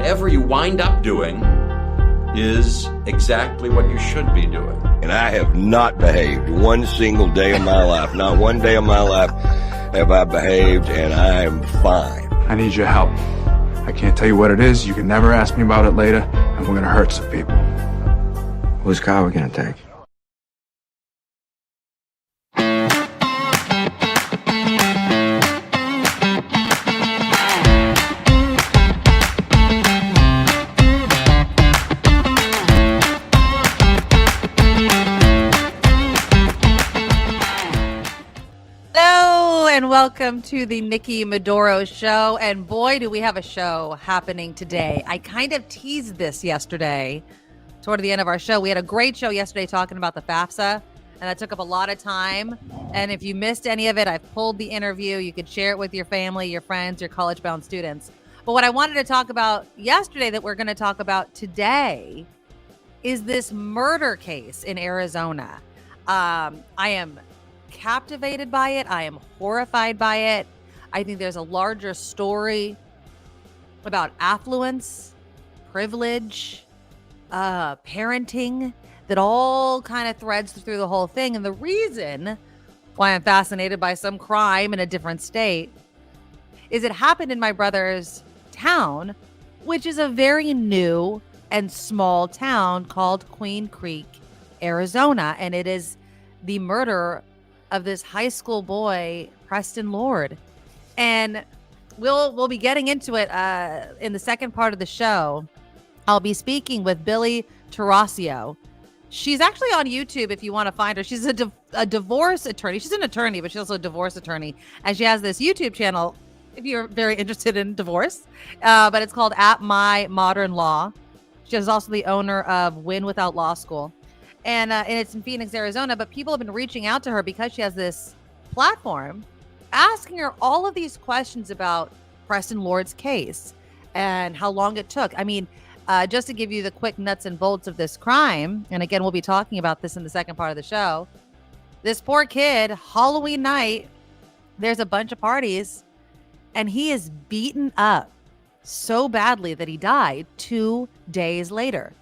whatever you wind up doing is exactly what you should be doing. And I have not behaved one single day of my life. Not one day of my life have I behaved, and I am fine. I need your help. I can't tell you what it is. You can never ask me about it later, and we're going to hurt some people. Whose car are we going to take? And welcome to the Nikki Maduro Show. And boy, do we have a show happening today. I kind of teased this yesterday toward the end of our show. We had a great show yesterday talking about the FAFSA, and that took up a lot of time. And if you missed any of it, I've pulled the interview. You could share it with your family, your friends, your college-bound students. But what I wanted to talk about yesterday that we're going to talk about today is this murder case in Arizona. I am captivated by it. I am horrified by it. I think there's a larger story about affluence, privilege, parenting that all kind of threads through the whole thing. And the reason why I'm fascinated by some crime in a different state is it happened in my brother's town, which is a very new and small town called Queen Creek, Arizona. And it is the murder of this high school boy, Preston Lord. And we'll be getting into it in the second part of the show. I'll be speaking with Billie Tarascio. She's actually on YouTube if you want to find her. She's a divorce attorney. She's an attorney, but she's also a divorce attorney. And she has this YouTube channel if you're very interested in divorce. But it's called At My Modern Law. She is also the owner of Win Without Law School. And it's in Phoenix, Arizona. But people have been reaching out to her because she has this platform, asking her all of these questions about Preston Lord's case and how long it took. I mean, just to give you the quick nuts and bolts of this crime, and again, we'll be talking about this in the second part of the show. This poor kid, Halloween night, there's a bunch of parties, and he is beaten up so badly that he died 2 days later.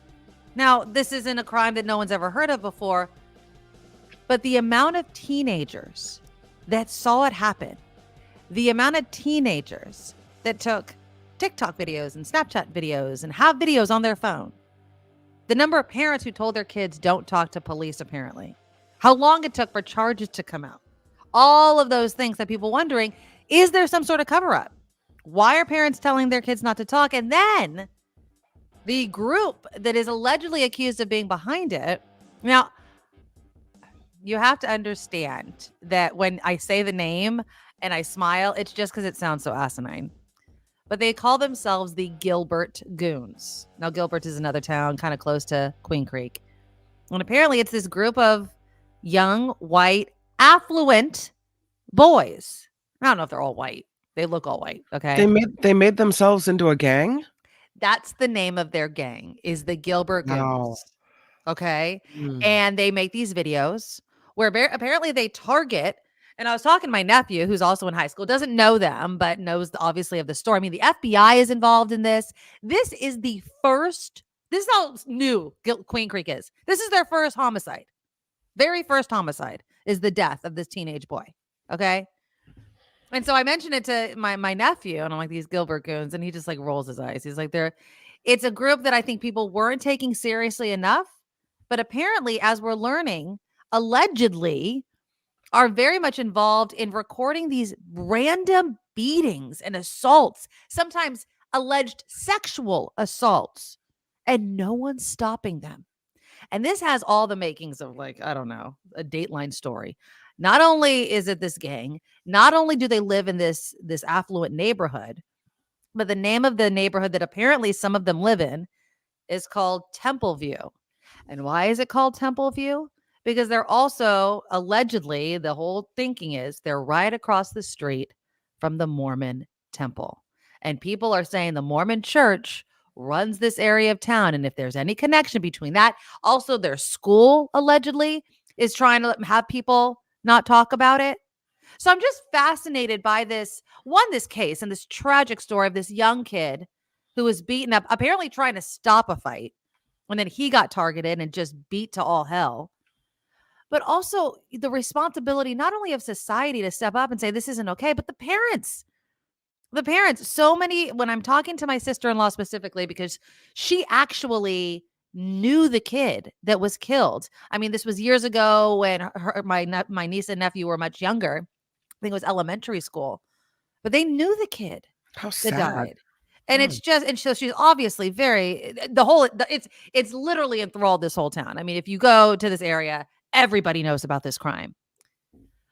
Now, this isn't a crime that no one's ever heard of before, but the amount of teenagers that saw it happen, the amount of teenagers that took TikTok videos and Snapchat videos and have videos on their phone, the number of parents who told their kids don't talk to police, apparently, how long it took for charges to come out, all of those things that people wondering, is there some sort of cover up? Why are parents telling their kids not to talk? And then the group that is allegedly accused of being behind it. Now, you have to understand that when I say the name and I smile, it's just because it sounds so asinine. But they call themselves the Gilbert Goons. Now, Gilbert is another town kind of close to Queen Creek. And apparently it's this group of young, white, affluent boys. I don't know if they're all white. They look all white, okay? They made themselves into a gang? That's the name of their gang, is the Gilbert Goons. No. Okay. And they make these videos where apparently they target. And I was talking to my nephew, who's also in high school, doesn't know them, but knows obviously of the story. I mean, the FBI is involved in this. This is how new Queen Creek is. This is their first homicide. Very first homicide is the death of this teenage boy. Okay. And so I mentioned it to my nephew, and I'm like, these Gilbert Goons, and he just like rolls his eyes. He's like, it's a group that I think people weren't taking seriously enough, but apparently, as we're learning, allegedly are very much involved in recording these random beatings and assaults, sometimes alleged sexual assaults, and no one's stopping them. And this has all the makings of, like, I don't know, a Dateline story. Not only is it this gang, not only do they live in this affluent neighborhood, but the name of the neighborhood that apparently some of them live in is called Templeview. And why is it called Templeview? Because they're also allegedly, the whole thinking is they're right across the street from the Mormon temple. And people are saying the Mormon church runs this area of town. And if there's any connection between that, also their school allegedly is trying to have people not talk about it. So I'm just fascinated by this case and this tragic story of this young kid who was beaten up, apparently trying to stop a fight. And then he got targeted and just beat to all hell. But also the responsibility not only of society to step up and say this isn't okay, but the parents. The parents. So many, when I'm talking to my sister-in-law specifically, because she actually knew the kid that was killed. I mean, this was years ago when my niece and nephew were much younger. I think it was elementary school. But they knew the kid How that sad. died. And it's just, and so she's obviously it's literally enthralled this whole town. I mean, if you go to this area, everybody knows about this crime.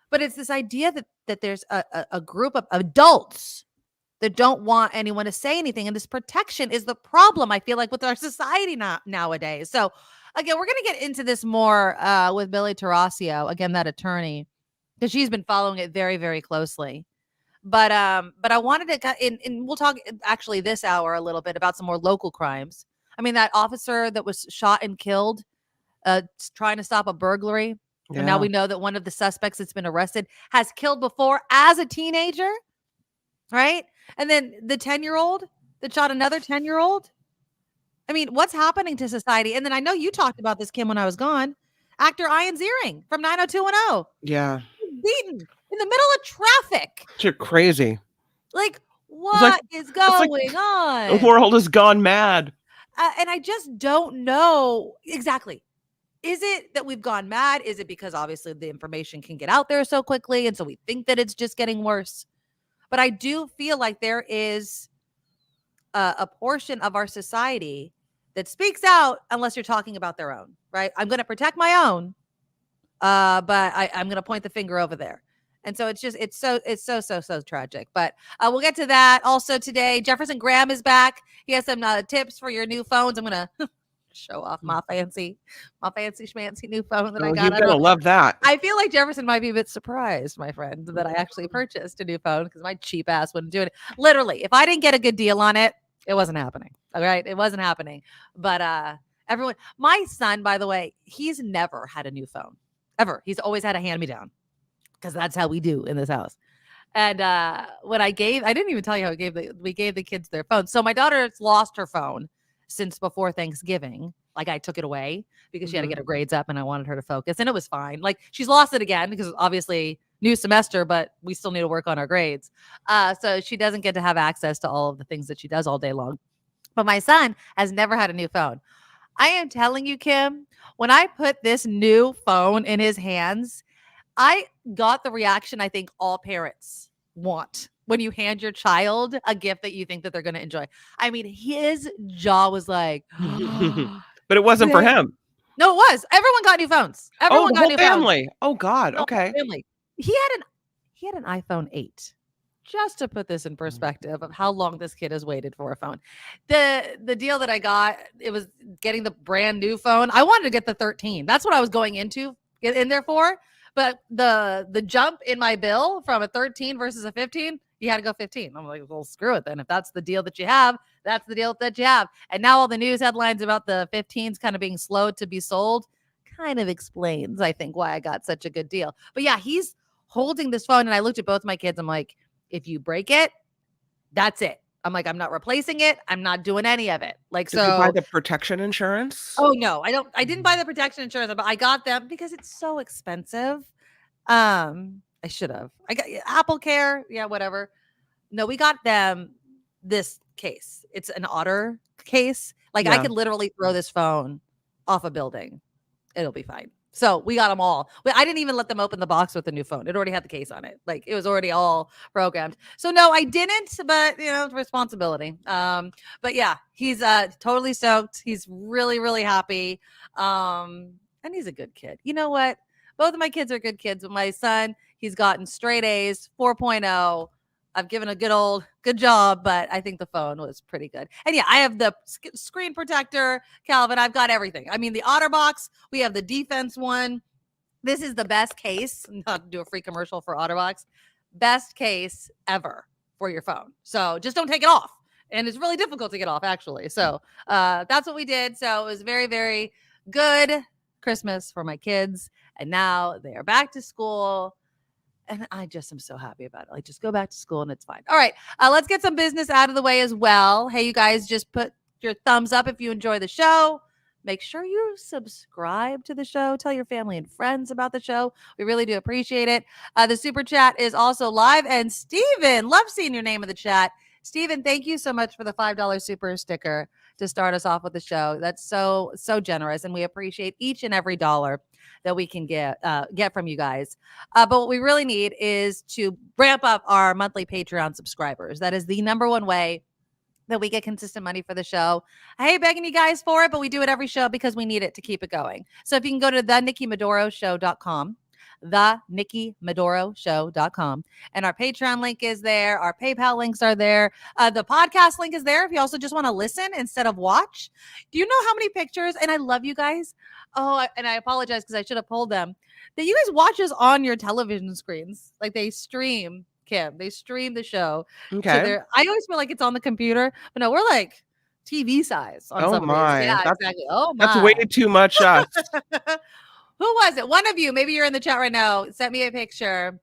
But it's this idea that there's a group of adults that don't want anyone to say anything. And this protection is the problem, I feel like, with our society nowadays. So again, we're going to get into this more with Billie Tarascio, again, that attorney, because she's been following it very, very closely. But I wanted to, and we'll talk actually this hour a little bit about some more local crimes. I mean, that officer that was shot and killed trying to stop a burglary. Yeah. And now we know that one of the suspects that's been arrested has killed before as a teenager, right? And then the 10-year-old that shot another 10-year-old. I mean, what's happening to society? And then I know you talked about this, Kim, when I was gone. Actor Ian Ziering from 90210. Yeah. Beaten in the middle of traffic. You're crazy. Like, what is going on? The world has gone mad. And I just don't know exactly. Is it that we've gone mad? Is it because obviously the information can get out there so quickly, and so we think that it's just getting worse? But I do feel like there is a portion of our society that speaks out unless you're talking about their own, right? I'm going to protect my own, but I'm going to point the finger over there. And so it's so tragic. But we'll get to that. Also today, Jefferson Graham is back. He has some tips for your new phones. I'm going to show off my fancy schmancy new phone that I got. You're going to love that. I feel like Jefferson might be a bit surprised, my friend, that I actually purchased a new phone because my cheap ass wouldn't do it. Literally, if I didn't get a good deal on it, it wasn't happening. All right. It wasn't happening. But everyone, my son, by the way, he's never had a new phone ever. He's always had a hand-me-down because that's how we do in this house. And when I didn't even tell you how we gave the kids their phones. So my daughter's lost her phone since before Thanksgiving. Like, I took it away because she had to get her grades up and I wanted her to focus, and it was fine. Like, she's lost it again because obviously new semester, but we still need to work on our grades. So she doesn't get to have access to all of the things that she does all day long. But my son has never had a new phone. I am telling you, Kim, when I put this new phone in his hands, I got the reaction I think all parents want when you hand your child a gift that you think that they're going to enjoy. I mean, his jaw was like, but it wasn't for him. No, it was. Everyone got new phones. Everyone got new family. Phones. Oh God. Okay. Family. He had an iPhone 8. Just to put this in perspective of how long this kid has waited for a phone. The deal that I got, it was getting the brand new phone. I wanted to get the 13. That's what I was going in there for. But the jump in my bill from a 13 versus a 15, you had to go 15. I'm like, well, screw it then. If that's the deal that you have, that's the deal that you have. And now all the news headlines about the 15s kind of being slow to be sold kind of explains, I think, why I got such a good deal. But yeah, he's holding this phone, and I looked at both my kids. I'm like, if you break it, that's it. I'm like, I'm not replacing it. I'm not doing any of it. Like, Did you buy the protection insurance? Oh no, I didn't buy the protection insurance, but I got them because it's so expensive. I should have. I got Apple Care. Yeah, whatever. No, we got them this case. It's an Otter case. Like, I could literally throw this phone off a building. It'll be fine. So we got them all. I didn't even let them open the box with the new phone. It already had the case on it. Like, it was already all programmed. So no, I didn't, but responsibility. But yeah, he's totally stoked. He's really, really happy. And he's a good kid. You know what? Both of my kids are good kids. But my son, he's gotten straight A's, 4.0. I've given a good job, but I think the phone was pretty good. And yeah, I have the screen protector, Calvin. I've got everything. I mean, the OtterBox, we have the defense one. This is the best case, not to do a free commercial for OtterBox, best case ever for your phone. So just don't take it off. And it's really difficult to get off, actually. So that's what we did. So it was very, very good Christmas for my kids. And now they are back to school. And I just am so happy about it. Like, just go back to school and it's fine. All right. Let's get some business out of the way as well. Hey, you guys, just put your thumbs up if you enjoy the show. Make sure you subscribe to the show. Tell your family and friends about the show. We really do appreciate it. The super chat is also live. And Steven, love seeing your name in the chat. Steven, thank you so much for the $5 super sticker to start us off with the show. That's so generous. And we appreciate each and every dollar that we can get from you guys. But what we really need is to ramp up our monthly Patreon subscribers. That is the number one way that we get consistent money for the show. I hate begging you guys for it, but we do it every show because we need it to keep it going. So if you can go to thenikkimadoroshow.com, thenikkimadoroshow.com, and our Patreon link is there. Our PayPal links are there. The podcast link is there if you also just want to listen instead of watch. Do you know how many pictures? And I love you guys. Oh, and I apologize because I should have pulled them. That you guys watch us on your television screens. Like they stream, Kim. They stream the show. Okay. I always feel like it's on the computer, but no, we're like TV size on some of these. Yeah, exactly. Oh my. That's way too much us. Who was it? One of you, maybe you're in the chat right now, sent me a picture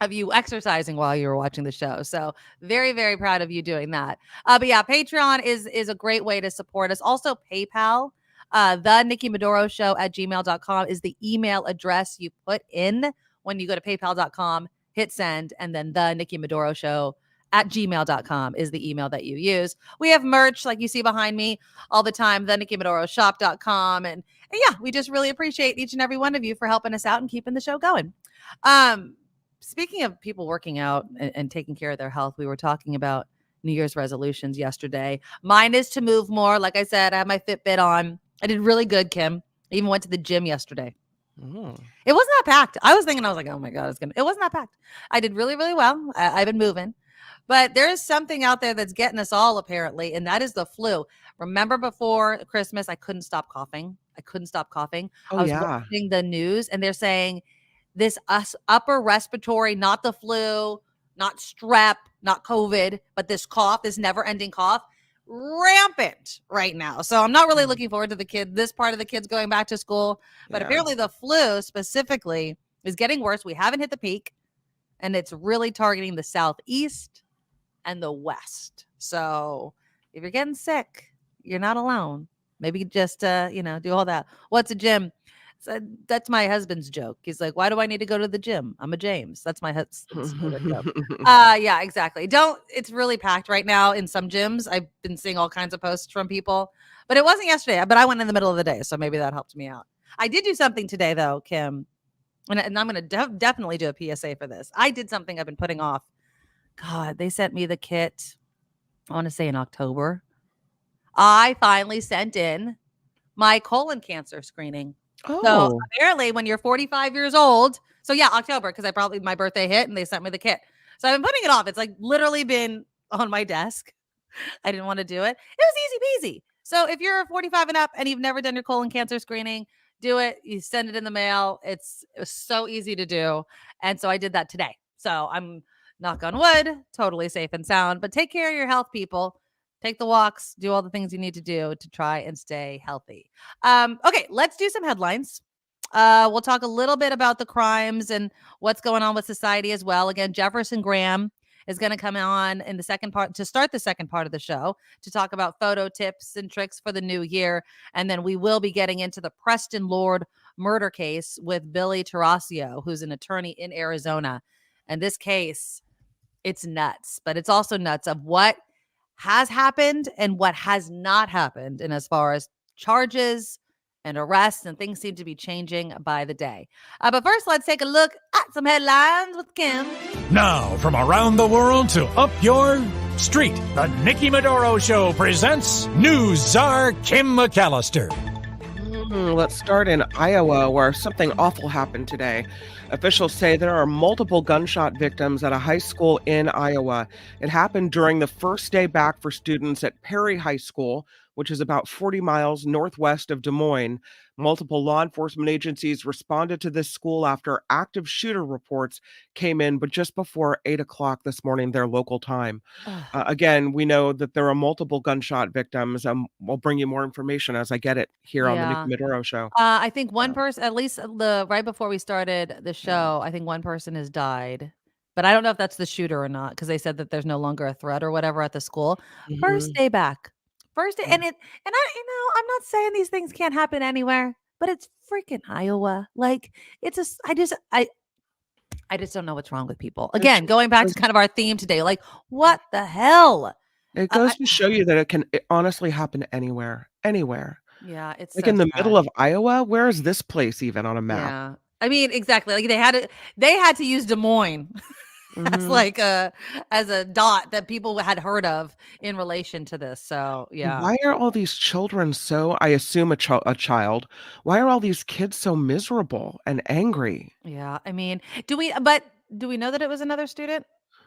of you exercising while you were watching the show. So very, very proud of you doing that. But yeah, Patreon is a great way to support us. Also PayPal, thenikkimadoroshow@gmail.com is the email address you put in when you go to paypal.com, hit send, and then thenikkimadoroshow@gmail.com is the email that you use. We have merch like you see behind me all the time, thenikkimadoroshop.com. And yeah, we just really appreciate each and every one of you for helping us out and keeping the show going. Speaking of people working out and taking care of their health, we were talking about New Year's resolutions yesterday. Mine is to move more. Like I said, I have my Fitbit on. I did really good, Kim. I even went to the gym yesterday. It wasn't that packed. I was like, oh my God, it wasn't that packed. I did really, really well. I've been moving. But there is something out there that's getting us all, apparently, and that is the flu. Remember before Christmas, I couldn't stop coughing. I was watching the news, and they're saying this upper respiratory, not the flu, not strep, not COVID, but this cough, this never-ending cough, rampant right now. So I'm not really looking forward to this part of the kids going back to school. But apparently the flu specifically is getting worse. We haven't hit the peak, and it's really targeting the Southeast and the West. So if you're getting sick, you're not alone. Maybe just, do all that. What's a gym? So that's my husband's joke. He's like, why do I need to go to the gym? I'm a James. That's my husband's joke. Yeah, exactly. It's really packed right now in some gyms. I've been seeing all kinds of posts from people, but it wasn't yesterday, but I went in the middle of the day. So maybe that helped me out. I did do something today though, Kim, and I'm going to definitely do a PSA for this. I did something I've been putting off. God, they sent me the kit, I want to say in October. I finally sent in my colon cancer screening. Oh. So apparently when you're 45 years old, so yeah, October, because my birthday hit and they sent me the kit. So I've been putting it off. It's like literally been on my desk. I didn't want to do it. It was easy peasy. So if you're 45 and up and you've never done your colon cancer screening, do it. You send it in the mail. It was so easy to do. And so I did that today. So I'm, knock on wood, totally safe and sound, but take care of your health, people. Take the walks, do all the things you need to do to try and stay healthy. Okay, let's do some headlines. We'll talk a little bit about the crimes and what's going on with society as well. Again, Jefferson Graham is going to come on in the second part to start the second part of the show to talk about photo tips and tricks for the new year. And then we will be getting into the Preston Lord murder case with Billie Tarascio, who's an attorney in Arizona. And this case, it's nuts, but it's also nuts of what has happened and what has not happened. And as far as charges and arrests, and things seem to be changing by the day. But first, let's take a look at some headlines with Kim. Now, from around the world to up your street, the Nikki Madoro Show presents News Czar Kim McAllister. Let's start in Iowa, where something awful happened today. Officials say there are multiple gunshot victims at a high school in Iowa. It happened during the first day back for students at Perry High School, which is about 40 miles northwest of Des Moines. Multiple law enforcement agencies responded to this school after active shooter reports came in, but just before 8 o'clock this morning, their local time. Ugh. Again, we know that there are multiple gunshot victims. I'll bring you more information as I get it here on the Nikki Yeah. Maduro show. I think one Yeah. person, at least right before we started the show, I think one person has died. But I don't know if that's the shooter or not, because they said that there's no longer a threat or whatever at the school. First Mhm. day back. First day, Yeah. and I'm not saying these things can't happen anywhere, but it's freaking Iowa. Like, it's just I just don't know what's wrong with people. It Again, just going back to goes kind of our theme today, like, what the hell? it I, goes to show you that it honestly happen anywhere, anywhere. yeah, it's Like so in the middle sad. of Iowa, where is this place even on a map? Yeah. I mean, exactly. Like they had to use Des Moines as Mhm. like as a dot that people had heard of in relation to this. So, yeah. Why are all these children so I assume a child, why are all these kids so miserable and angry? Yeah. I mean, do we know that it was another student?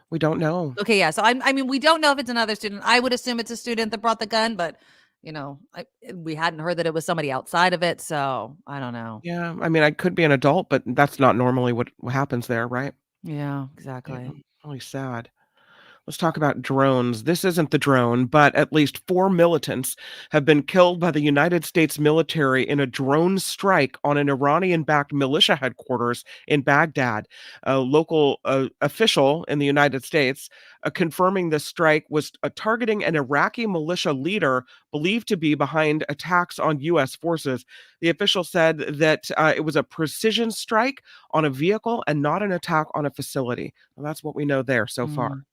We don't know. Okay, yeah. So I mean, we don't know if it's another student. I would assume it's a student that brought the gun, but we hadn't heard that it was somebody outside of it, so I don't know. Yeah, I mean, I could be an adult, but that's not normally what happens there, right? Yeah, Yeah, exactly. really sad. Let's talk about drones. This isn't the drone, but at least 4 militants have been killed by the United States military in a drone strike on an Iranian-backed militia headquarters in Baghdad. A local official in the United States confirming the strike was targeting an Iraqi militia leader believed to be behind attacks on U.S. forces. The official said that it was a precision strike on a vehicle and not an attack on a facility. Well, that's what we know there so far. Mm.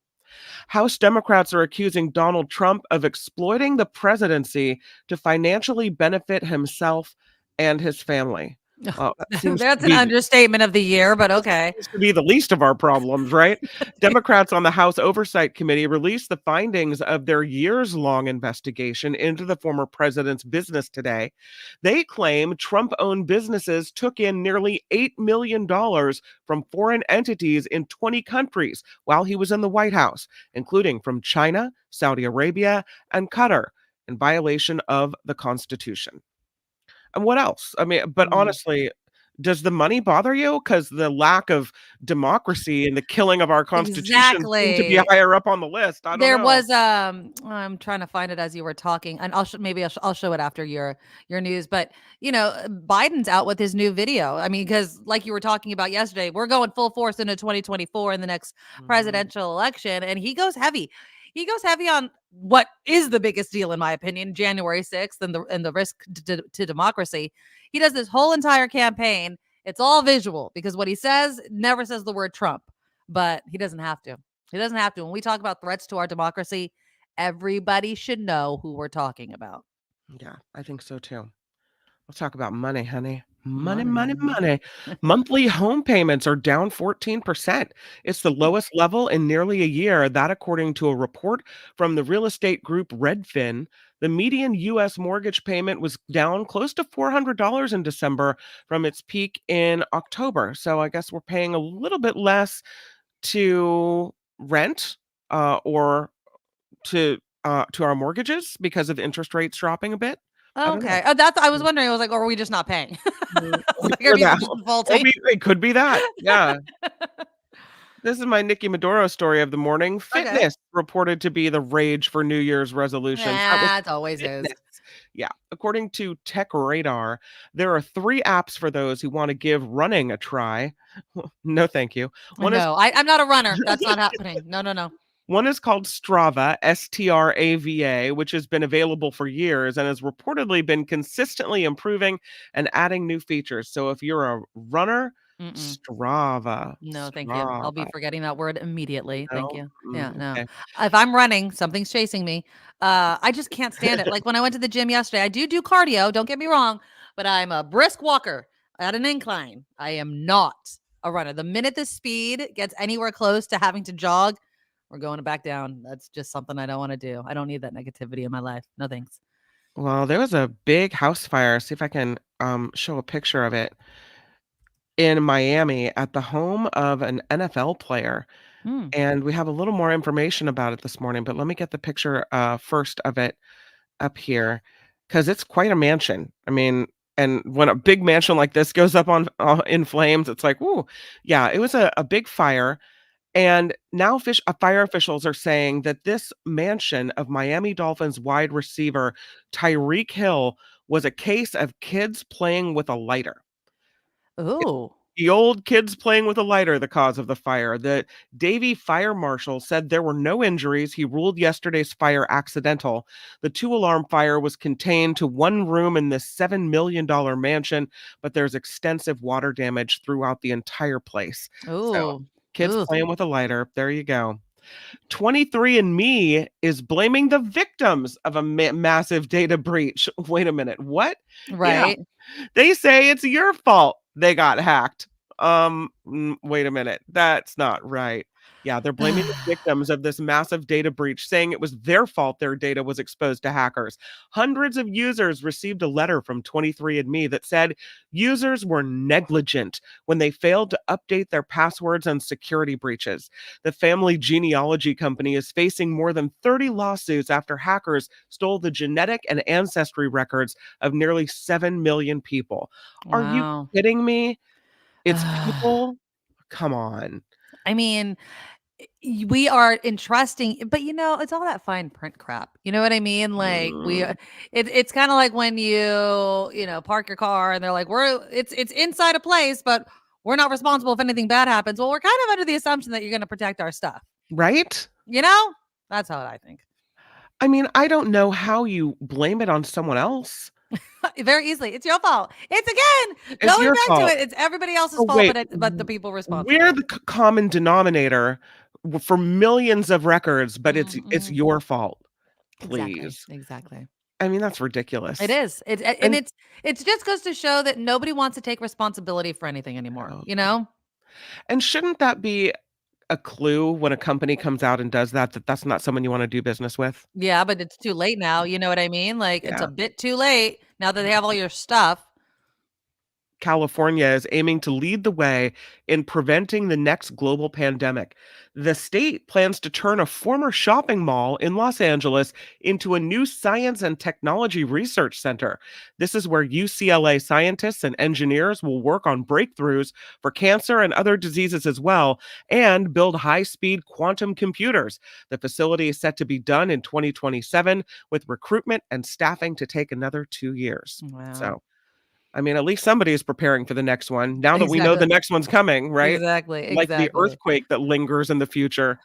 House Democrats are accusing Donald Trump of exploiting the presidency to financially benefit himself and his family. That seems to That's an be understatement of the year, but okay. seems to be the least of our problems, right? Democrats on the House Oversight Committee released the findings of their years-long investigation into the former president's business today. They claim Trump-owned businesses took in nearly $8 million from foreign entities in 20 countries while he was in the White House, including from China, Saudi Arabia, and Qatar, in violation of the Constitution. And what else? I mean, but Mm. honestly, does the money bother you? Because the lack of democracy and the killing of our Constitution seem to be Exactly. higher up on the list. I don't There know. was I'm trying to find it as you were talking, and I'll show it after your news, but Biden's out with his new video. I mean, cuz like you were talking about yesterday, we're going full force into 2024 in the next Mhm. presidential election, and he goes heavy. He goes heavy on what is the biggest deal in my opinion, January 6th and the risk to democracy. He does this whole entire campaign. It's all visual because what he says never says the word Trump, but he doesn't have to. He doesn't have to. When we talk about threats to our democracy, everybody should know who we're talking about. Yeah, I think so too. Let's talk about money, honey. Money, money, Money. money. Monthly home payments are down 14%. It's the lowest level in nearly a year. That, according to a report from the real estate group Redfin. The median U.S. mortgage payment was down close to $400 in December from its peak in October. So I guess we're paying a little bit less to rent or to our mortgages because of interest rates dropping a bit. I don't know. Okay. Oh, that's I was wondering. I was like, or are we just not paying? Mm, I was like, are or people that, just or defaulting? it could be that. Yeah. This is my Nikki Maduro story of the morning. Okay. Fitness reported to be the rage for New Year's resolutions. That was Yeah, it always is. fitness. Yeah. According to Tech Radar, there are 3 apps for those who want to give running a try. No, thank you. One is No, I'm not a runner. That's not happening. No, no, no. One is called Strava, Strava, which has been available for years and has reportedly been consistently improving and adding new features. So if you're a runner, Mm-mm. Strava. No, thank you. I'll be Strava. forgetting that word immediately. Thank No? you. Yeah, no. Okay. If I'm running, something's chasing me. I just can't stand it. Like when I went to the gym yesterday, I do cardio, don't get me wrong, but I'm a brisk walker at an incline. I am not a runner. The minute the speed gets anywhere close to having to jog, we're going back down. That's just something I don't want to do. I don't need that negativity in my life. No thanks. Well, there was a big house fire. See if I can show a picture of it in Miami at the home of an NFL player. Hmm. And we have a little more information about it this morning, but let me get the picture first of it up here because it's quite a mansion. I mean, And when a big mansion like this goes up on in flames, it's like, ooh, yeah, it was a big fire. And now fire officials are saying that this mansion of Miami Dolphins wide receiver Tyreek Hill was a case of kids playing with a lighter. Ooh. The old kids playing with a lighter, the cause of the fire. The Davie fire marshal said there were no injuries. He ruled yesterday's fire accidental. The 2-alarm fire was contained to one room in this $7 million mansion, but there's extensive water damage throughout the entire place. So Ooh. kids Ooh. playing with a lighter. There you go. 23andMe is blaming the victims of a massive data breach. Wait a minute. What? Yeah. Right. They say it's your fault they got hacked. Wait a minute. That's not right. Yeah, they're blaming the victims of this massive data breach, saying it was their fault their data was exposed to hackers. Hundreds of users received a letter from 23andMe that said users were negligent when they failed to update their passwords and security breaches. The family genealogy company is facing more than 30 lawsuits after hackers stole the genetic and ancestry records of nearly 7 million people. Are you Wow. kidding me? It's people? Come on. I mean, we are entrusting, but it's all that fine print crap. You know what I mean? Like it's kind of like when you park your car and they're like, it's inside a place, but we're not responsible if anything bad happens. Well, we're kind of under the assumption that you're going to protect our stuff. Right? That's how I think. I mean, I don't know how you blame it on someone else. Very easily. It's your fault. It's again, It's going your back fault. to it. It's everybody else's fault, Wait, but the people responsible. we're the common denominator for millions of records, but it's your fault. Please. Exactly. I mean, that's ridiculous. It is. It's just goes to show that nobody wants to take responsibility for anything anymore, And shouldn't that be a clue when a company comes out and does that that's not someone you want to do business with? Yeah, but it's too late now. You know what I mean? Like it's a bit too late now that they have all your stuff. California is aiming to lead the way in preventing the next global pandemic. The state plans to turn a former shopping mall in Los Angeles into a new science and technology research center. This is where UCLA scientists and engineers will work on breakthroughs for cancer and other diseases as well, and build high-speed quantum computers. The facility is set to be done in 2027, with recruitment and staffing to take another 2 years. Wow. So I mean, at least somebody is preparing for the next one. Now that we know the next one's coming, right? Exactly. Like the earthquake that lingers in the future.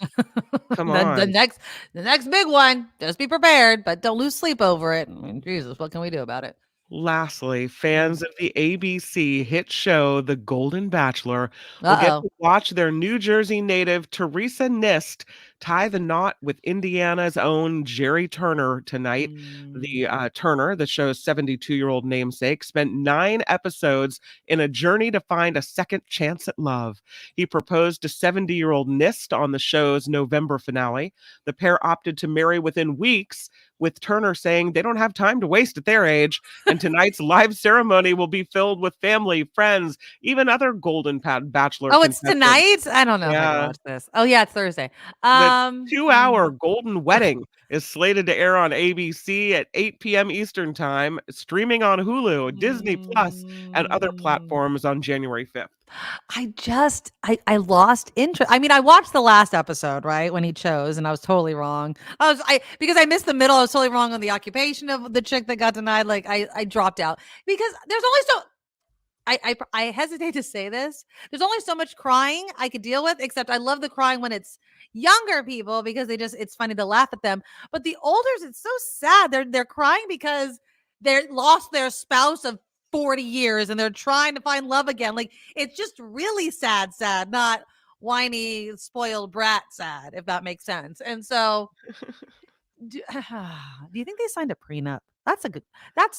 Come on. The next big one. Just be prepared, but don't lose sleep over it. I mean, Jesus, what can we do about it? Lastly, fans of the ABC hit show The Golden Bachelor will get to watch their New Jersey native Teresa Nist tie the knot with Indiana's own Jerry Turner tonight. The Turner, the show's 72-year-old namesake, spent 9 episodes in a journey to find a second chance at love. He proposed to 70-year-old Nist on the show's November finale. The pair opted to marry within weeks, with Turner saying they don't have time to waste at their age, and tonight's live ceremony will be filled with family, friends, even other Golden Bachelor. Oh, it's tonight? I don't know if I can watch this. Oh, yeah, it's Thursday. The 2-hour Golden Wedding is slated to air on ABC at 8 p.m. Eastern Time, streaming on Hulu, Disney Plus, and other platforms on January 5th. I lost interest. I mean, I watched the last episode, right, when he chose, and I was totally wrong. Because I missed the middle. I was totally wrong on the occupation of the chick that got denied. Like I dropped out because there's only so. I hesitate to say this. There's only so much crying I could deal with, except I love the crying when it's younger people because it's funny to laugh at them. But the olders, it's so sad. They're crying because they lost their spouse of 40 years and they're trying to find love again. Like it's just really sad, not whiny, spoiled brat sad, if that makes sense. And so do you think they signed a prenup? That's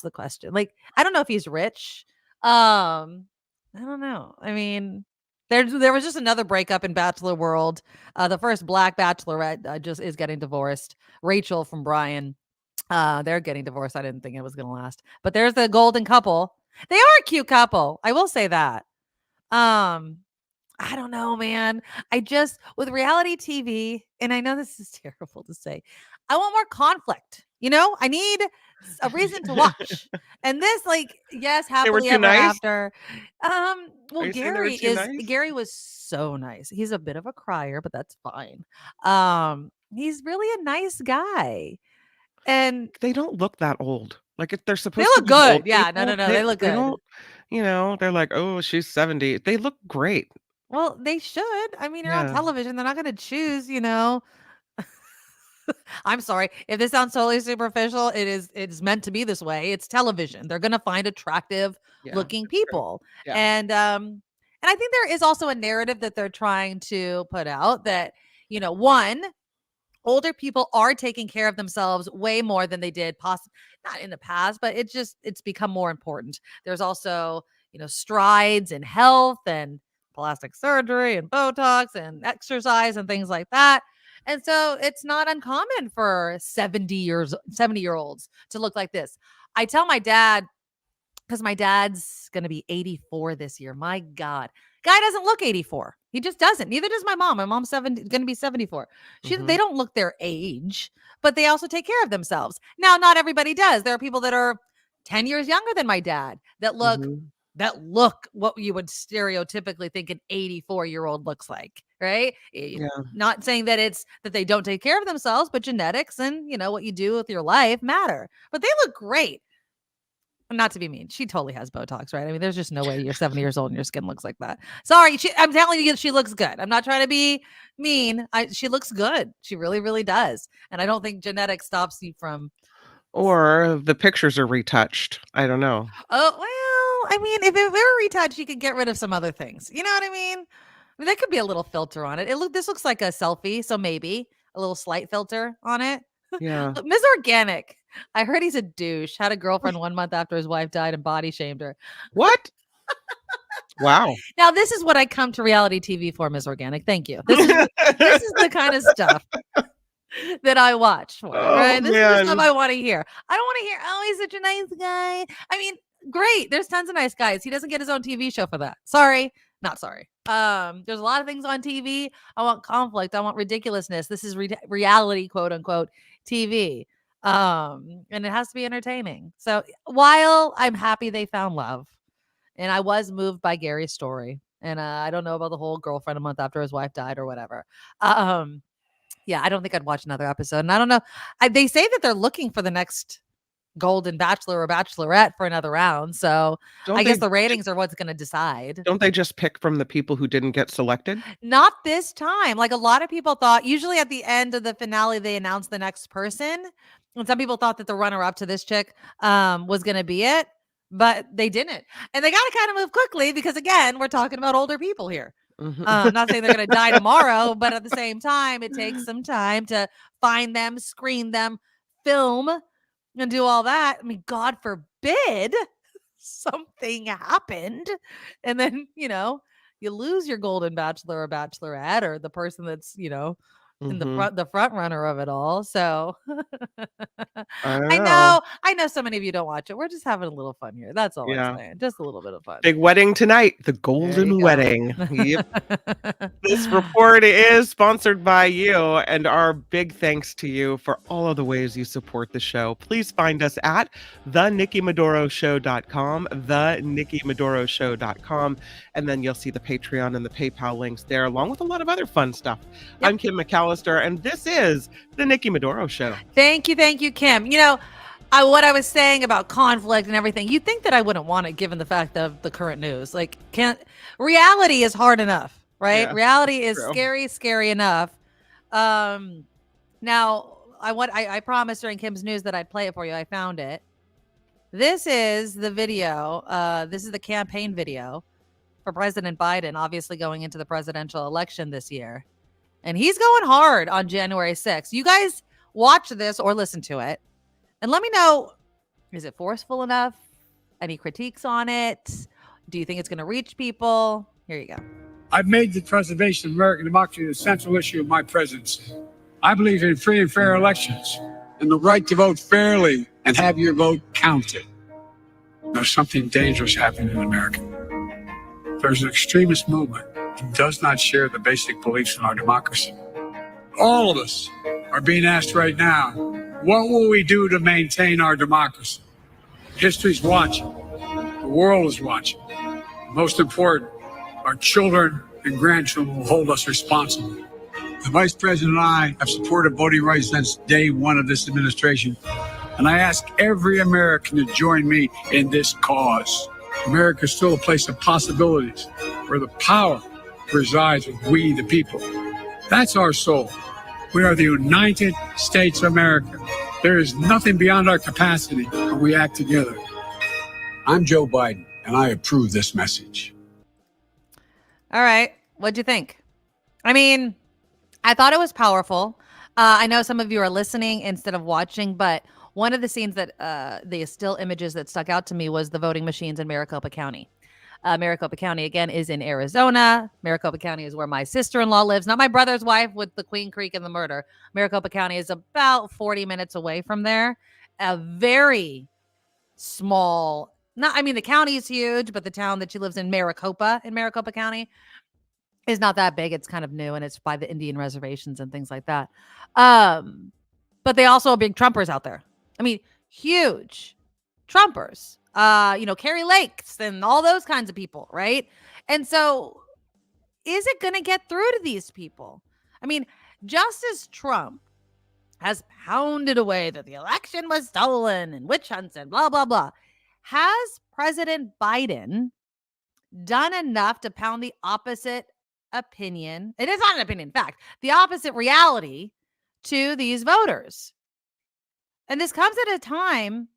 the question. Like, I don't know if he's rich. I don't know. I mean, there was just another breakup in Bachelor World. The first Black Bachelorette just is getting divorced. Rachel from Brian. They're getting divorced. I didn't think it was going to last. But there's the golden couple. They are a cute couple. I will say that. I don't know, man. With reality TV, and I know this is terrible to say, I want more conflict. I need a reason to watch. And this, like, yes, They were happily too ever nice? after. Well, Are you saying they were too nice? Gary was so nice. He's a bit of a crier, but that's fine. He's really a nice guy. And They don't look that old. Like, if they're they supposed to look be old good. Yeah, no, people, they look they good. don't, they're like, "Oh, she's 70." They look great. Well, they should. I mean, you're on Yeah. television. They're not going to choose, I'm sorry. If this sounds totally superficial, it's meant to be this way. It's television. They're going to find attractive Yeah, looking it's true. people. Yeah. And I think there is also a narrative that they're trying to put out that, one, older people are taking care of themselves way more than they did not in the past, but it's become more important. There's also, strides in health and plastic surgery and Botox and exercise and things like that. And so it's not uncommon for 70-year-olds to look like this. I tell my dad, because my dad's going to be 84 this year. My God. Guy doesn't look 84. He just doesn't. Neither does my mom. My mom's going to be 74. They don't look their age, but they also take care of themselves. Now, not everybody does. There are people that are 10 years younger than my dad that look what you would stereotypically think an 84-year-old looks like, right? Yeah. Not saying that they don't take care of themselves, but genetics and, what you do with your life matter. But they look great. Not to be mean, she totally has Botox, right? I mean, there's just no way you're 70 years old and your skin looks like that. Sorry, I'm telling you, she looks good. I'm not trying to be mean. She looks good. She really, really does. And I don't think genetics stops you from. Or the pictures are retouched. I don't know. Oh, well, I mean, if it were retouched, you could get rid of some other things. You know what I mean? There could be a little filter on it. This looks like a selfie, so maybe a little slight filter on it. Yeah. Ms. Organic. I heard he's a douche. Had a girlfriend 1 month after his wife died and body shamed her. What? Wow. Now, this is what I come to reality TV for, Ms. Organic. Thank you. This is the kind of stuff that I watch for, right? This is the stuff I want to hear. I don't want to hear, oh, he's such a nice guy. I mean, great. There's tons of nice guys. He doesn't get his own TV show for that. Sorry. Not sorry. There's a lot of things on TV. I want conflict. I want ridiculousness. This is reality, quote unquote, TV. And it has to be entertaining. So while I'm happy they found love, and I was moved by Gary's story, and I don't know about the whole girlfriend a month after his wife died or whatever. Yeah, I don't think I'd watch another episode. And I don't know. They say that they're looking for the next Golden Bachelor or Bachelorette for another round. So I guess the ratings are what's going to decide. Don't they just pick from the people who didn't get selected? Not this time. Like, a lot of people thought, usually at the end of the finale, they announce the next person. And some people thought that the runner-up to this chick was going to be it, but they didn't. And they got to kind of move quickly because, again, we're talking about older people here. I'm not saying they're going to die tomorrow, but at the same time, it takes some time to find them, screen them, film, and do all that. I mean, God forbid something happened. And then, you lose your Golden Bachelor or Bachelorette or the person that's, in the front runner of it all. So I know so many of you don't watch it. We're just having a little fun here. That's all I'm saying. Just a little bit of fun. Big wedding tonight, the Golden Wedding. Yep. This report is sponsored by you, and our big thanks to you for all of the ways you support the show. Please find us at thenickymadoroshow.com, thenickymadoroshow.com, and then you'll see the Patreon and the PayPal links there, along with a lot of other fun stuff. Yep. I'm Kim McAllister, and this is The Nikki Maduro Show. Thank you, Kim. What I was saying about conflict and everything, you'd think that I wouldn't want it given the fact of the current news. Like, reality is hard enough, right? Yeah, reality is scary enough. Now, I promised during Kim's news that I'd play it for you. I found it. This is the video. This is the campaign video for President Biden, obviously going into the presidential election this year. And he's going hard on January 6th. You guys watch this or listen to it and let me know, is it forceful enough? Any critiques on it? Do you think it's going to reach people? Here you go. I've made the preservation of American democracy the central issue of my presidency. I believe in free and fair elections and the right to vote fairly and have your vote counted. There's something dangerous happening in America. There's an extremist movement and does not share the basic beliefs in our democracy. All of us are being asked right now, what will we do to maintain our democracy? History's watching. The world is watching. Most important, our children and grandchildren will hold us responsible. The Vice President and I have supported voting rights since day one of this administration, and I ask every American to join me in this cause. America is still a place of possibilities where the power resides with we, the people. That's our soul. We are the United States of America. There is nothing beyond our capacity when we act together. I'm Joe Biden, and I approve this message. All right. What'd you think? I mean, I thought it was powerful. I know some of you are listening instead of watching, but one of the scenes that the still images that stuck out to me was the voting machines in Maricopa County. Maricopa County, again, is in Arizona. Maricopa County is where my sister-in-law lives, not my brother's wife with the Queen Creek and the murder. Maricopa County is about 40 minutes away from there. A very small, the county is huge, but the town that she lives in Maricopa County is not that big. It's kind of new, and it's by the Indian reservations and things like that. But they also are big Trumpers out there. I mean, huge Trumpers. Carrie Lakes and all those kinds of people, right? And so is it going to get through to these people? I mean, Justice Trump has pounded away that the election was stolen and witch hunts and blah, blah, blah. Has President Biden done enough to pound the opposite opinion? It is not an opinion, in fact, the opposite reality to these voters. And this comes at a time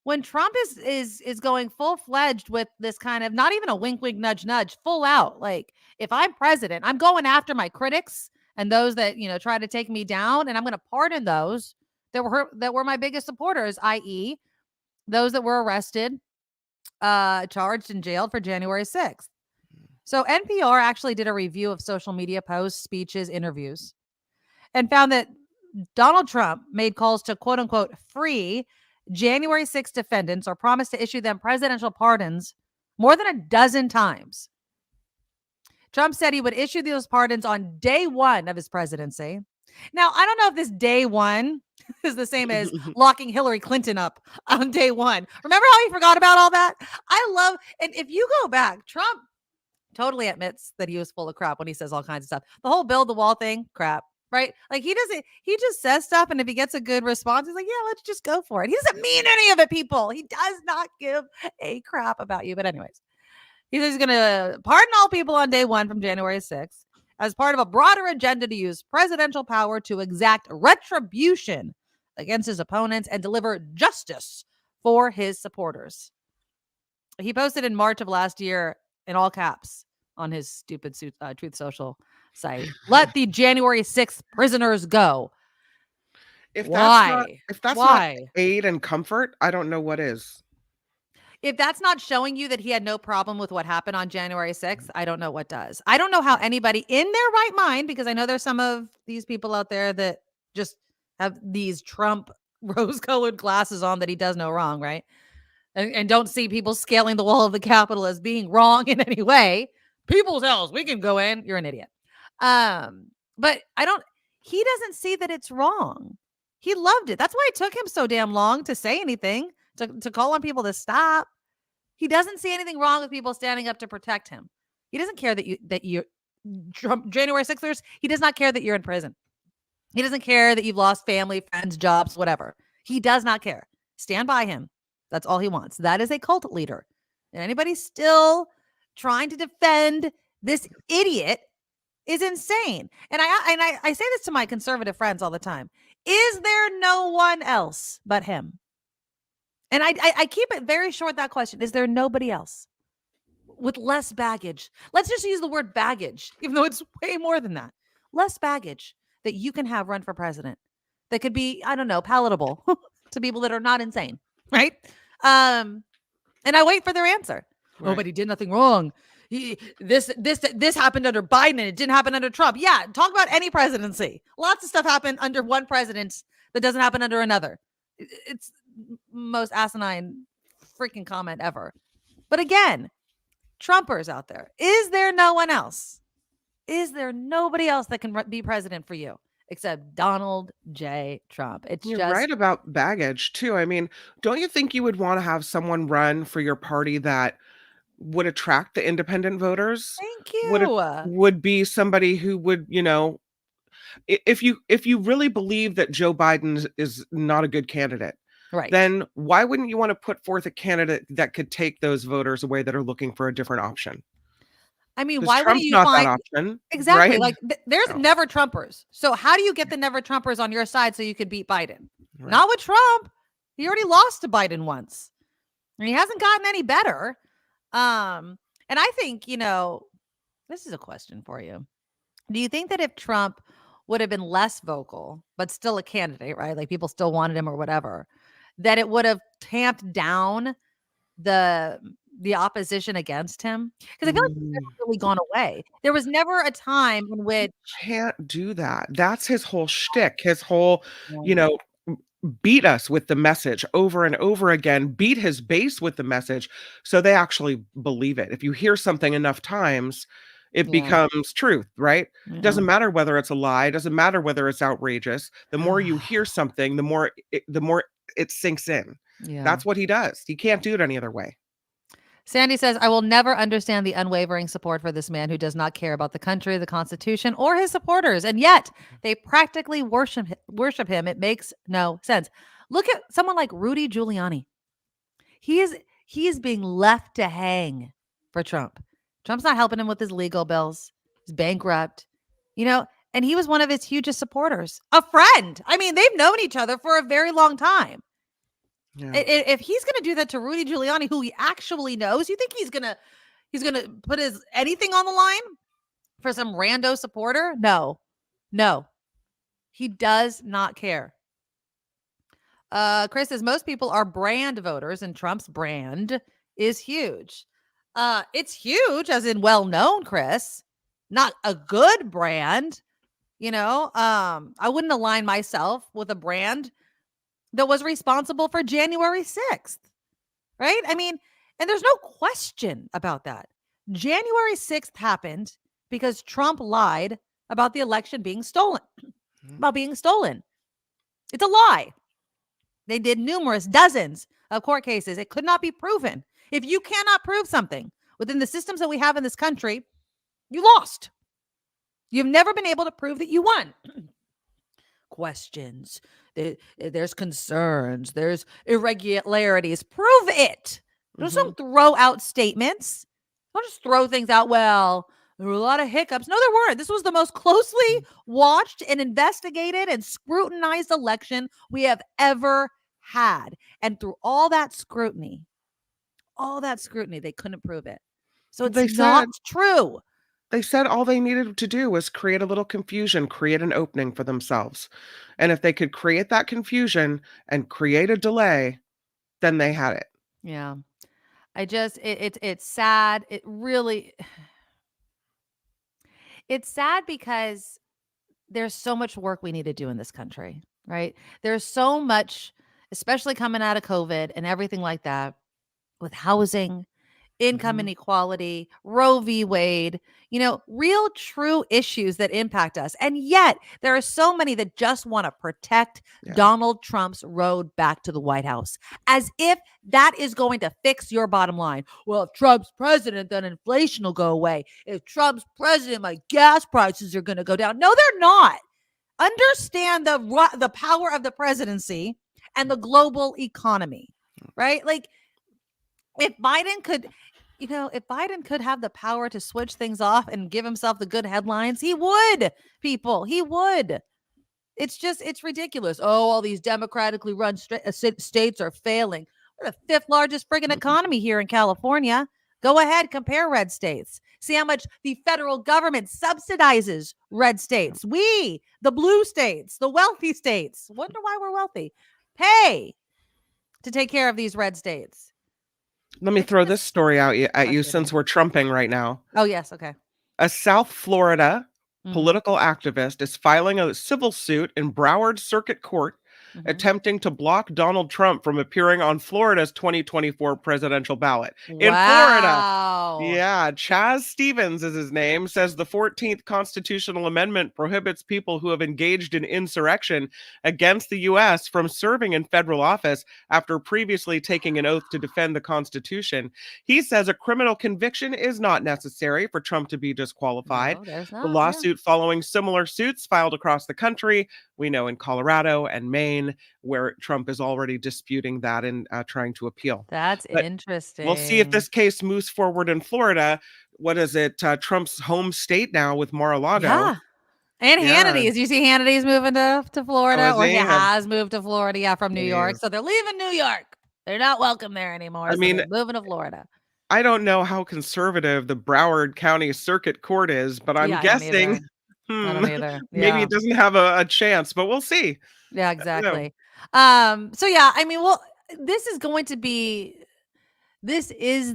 when Trump is going full-fledged with this kind of, not even a wink, wink, nudge, nudge, full out. Like, if I'm president, I'm going after my critics and those that, try to take me down, and I'm going to pardon those that were my biggest supporters, i.e., those that were arrested, charged and jailed for January 6th. So NPR actually did a review of social media posts, speeches, interviews, and found that Donald Trump made calls to quote unquote free January 6 defendants or promised to issue them presidential pardons more than a dozen times. Trump said he would issue those pardons on day one of his presidency. Now, I don't know if this day one is the same as locking Hillary Clinton up on day one. Remember how he forgot about all that? And if you go back, Trump totally admits that he was full of crap when he says all kinds of stuff. The whole build the wall thing, crap, right? Like he just says stuff. And if he gets a good response, he's like, yeah, let's just go for it. He doesn't mean any of it, people. He does not give a crap about you. But anyways, he says he's going to pardon all people on day one from January 6th as part of a broader agenda to use presidential power to exact retribution against his opponents and deliver justice for his supporters. He posted in March of last year in all caps on his stupid Truth Social site, let the January 6th prisoners go. If Why? That's not aid and comfort, I don't know what is. If that's not showing you that he had no problem with what happened on January 6th, I don't know what does. I don't know how anybody in their right mind, because I know there's some of these people out there that just have these Trump rose-colored glasses on that he does no wrong, right? And don't see people scaling the wall of the Capitol as being wrong in any way. People's house, we can go in. You're an idiot. But he doesn't see that it's wrong. He loved it. That's why it took him so damn long to say anything, to call on people to stop. He doesn't see anything wrong with people standing up to protect him. He doesn't care that you're Trump, January 6ers. He does not care that you're in prison. He doesn't care that you've lost family, friends, jobs, whatever. He does not care. Stand by him. That's all he wants. That is a cult leader. And anybody still trying to defend this idiot is insane. And I say this to my conservative friends all the time. Is there no one else but him? And I keep it very short, that question. Is there nobody else with less baggage? Let's just use the word baggage, even though it's way more than that. Less baggage that you can have run for president that could be, I don't know, palatable to people that are not insane, right? And I wait for their answer. Right. Oh, but he did nothing wrong. This happened under Biden and it didn't happen under Trump. Yeah, talk about any presidency. Lots of stuff happened under one president that doesn't happen under another. It's most asinine freaking comment ever. But again, Trumpers out there, is there no one else? Is there nobody else that can be president for you except Donald J. Trump? You're right about baggage too. I mean, don't you think you would want to have someone run for your party that would attract the independent voters? Thank Would it you. would be somebody who would, if you really believe that Joe Biden is not a good candidate, Right. then why wouldn't you want to put forth a candidate that could take those voters away that are looking for a different option? I mean, 'Cause why wouldn't Trump's you not find that option, exactly right? like there's No. never Trumpers. So how do you get the never Trumpers on your side so you could beat Biden? Right. Not with Trump. He already lost to Biden once. And he hasn't gotten any better. And I think, this is a question for you. Do you think that if Trump would have been less vocal, but still a candidate, right? Like people still wanted him or whatever, that it would have tamped down the opposition against him? Because I feel like it's never really gone away. There was never a time in which Can't do that. That's his whole shtick. His whole, Yeah. beat us with the message over and over again, beat his base with the message so they actually believe it. If you hear something enough times, it Yeah. becomes truth, right? Yeah. Doesn't matter whether it's a lie, doesn't matter whether it's outrageous. The more you hear something, the more it sinks in. Yeah. That's what he does. He can't do it any other way. Sandy says, I will never understand the unwavering support for this man who does not care about the country, the Constitution, or his supporters. And yet they practically worship him. It makes no sense. Look at someone like Rudy Giuliani. He is being left to hang for Trump. Trump's not helping him with his legal bills. He's bankrupt, and he was one of his hugest supporters, a friend. I mean, they've known each other for a very long time. Yeah. If he's going to do that to Rudy Giuliani, who he actually knows, you think he's going to put his anything on the line for some rando supporter? No, he does not care. Chris says most people are brand voters and Trump's brand is huge. It's huge as in well-known, Chris, not a good brand. I wouldn't align myself with a brand that was responsible for January 6th, right? I mean, and there's no question about that. January 6th happened because Trump lied about the election being stolen, It's a lie. They did dozens of court cases. It could not be proven. If you cannot prove something within the systems that we have in this country, you lost. You've never been able to prove that you won. Questions. There's concerns. There's irregularities. Prove it. Don't throw out statements. Don't just throw things out. Well, there were a lot of hiccups. No, there weren't. This was the most closely watched and investigated and scrutinized election we have ever had. And through all that scrutiny, they couldn't prove it. So it's not true. They said all they needed to do was create a little confusion, create an opening for themselves. And if they could create that confusion and create a delay, then they had it. Yeah. It's sad. It really, it's sad because there's so much work we need to do in this country, right? There's so much, especially coming out of COVID and everything like that, with housing, income inequality, Roe v. Wade, real true issues that impact us. And yet there are so many that just want to protect Donald Trump's road back to the White House, as if that is going to fix your bottom line. Well, if Trump's president, then inflation will go away. If Trump's president, my gas prices are going to go down. No, they're not. Understand the power of the presidency and the global economy, right? Like if Biden could have the power to switch things off and give himself the good headlines, he would, people. He would. It's ridiculous. Oh, all these democratically run states are failing. We're the fifth largest friggin' economy here in California. Go ahead, compare red states. See how much the federal government subsidizes red states. We, the blue states, the wealthy states, wonder why we're wealthy, pay to take care of these red states. Let me throw this story out at you since we're trumping right now. Oh, yes. Okay. A South Florida political activist is filing a civil suit in Broward Circuit Court attempting to block Donald Trump from appearing on Florida's 2024 presidential ballot. In Florida. Yeah, Chaz Stevens is his name, says the 14th constitutional amendment prohibits people who have engaged in insurrection against the U.S. from serving in federal office after previously taking an oath to defend the Constitution. He says a criminal conviction is not necessary for Trump to be disqualified. No, there's not. The lawsuit following similar suits filed across the country, we know in Colorado and Maine, where Trump is already disputing that and trying to appeal. That's interesting. We'll see if this case moves forward in Florida. What is it? Trump's home state now with Mar-a-Lago. Yeah. And Hannity's. You see Hannity's moving to Florida, or he has moved to Florida, from New York. So they're leaving New York. They're not welcome there anymore. They're moving to Florida. I don't know how conservative the Broward County Circuit Court is, but I'm guessing I don't either. Maybe it doesn't have a chance, but we'll see. Yeah, exactly. So yeah, I mean, well, this is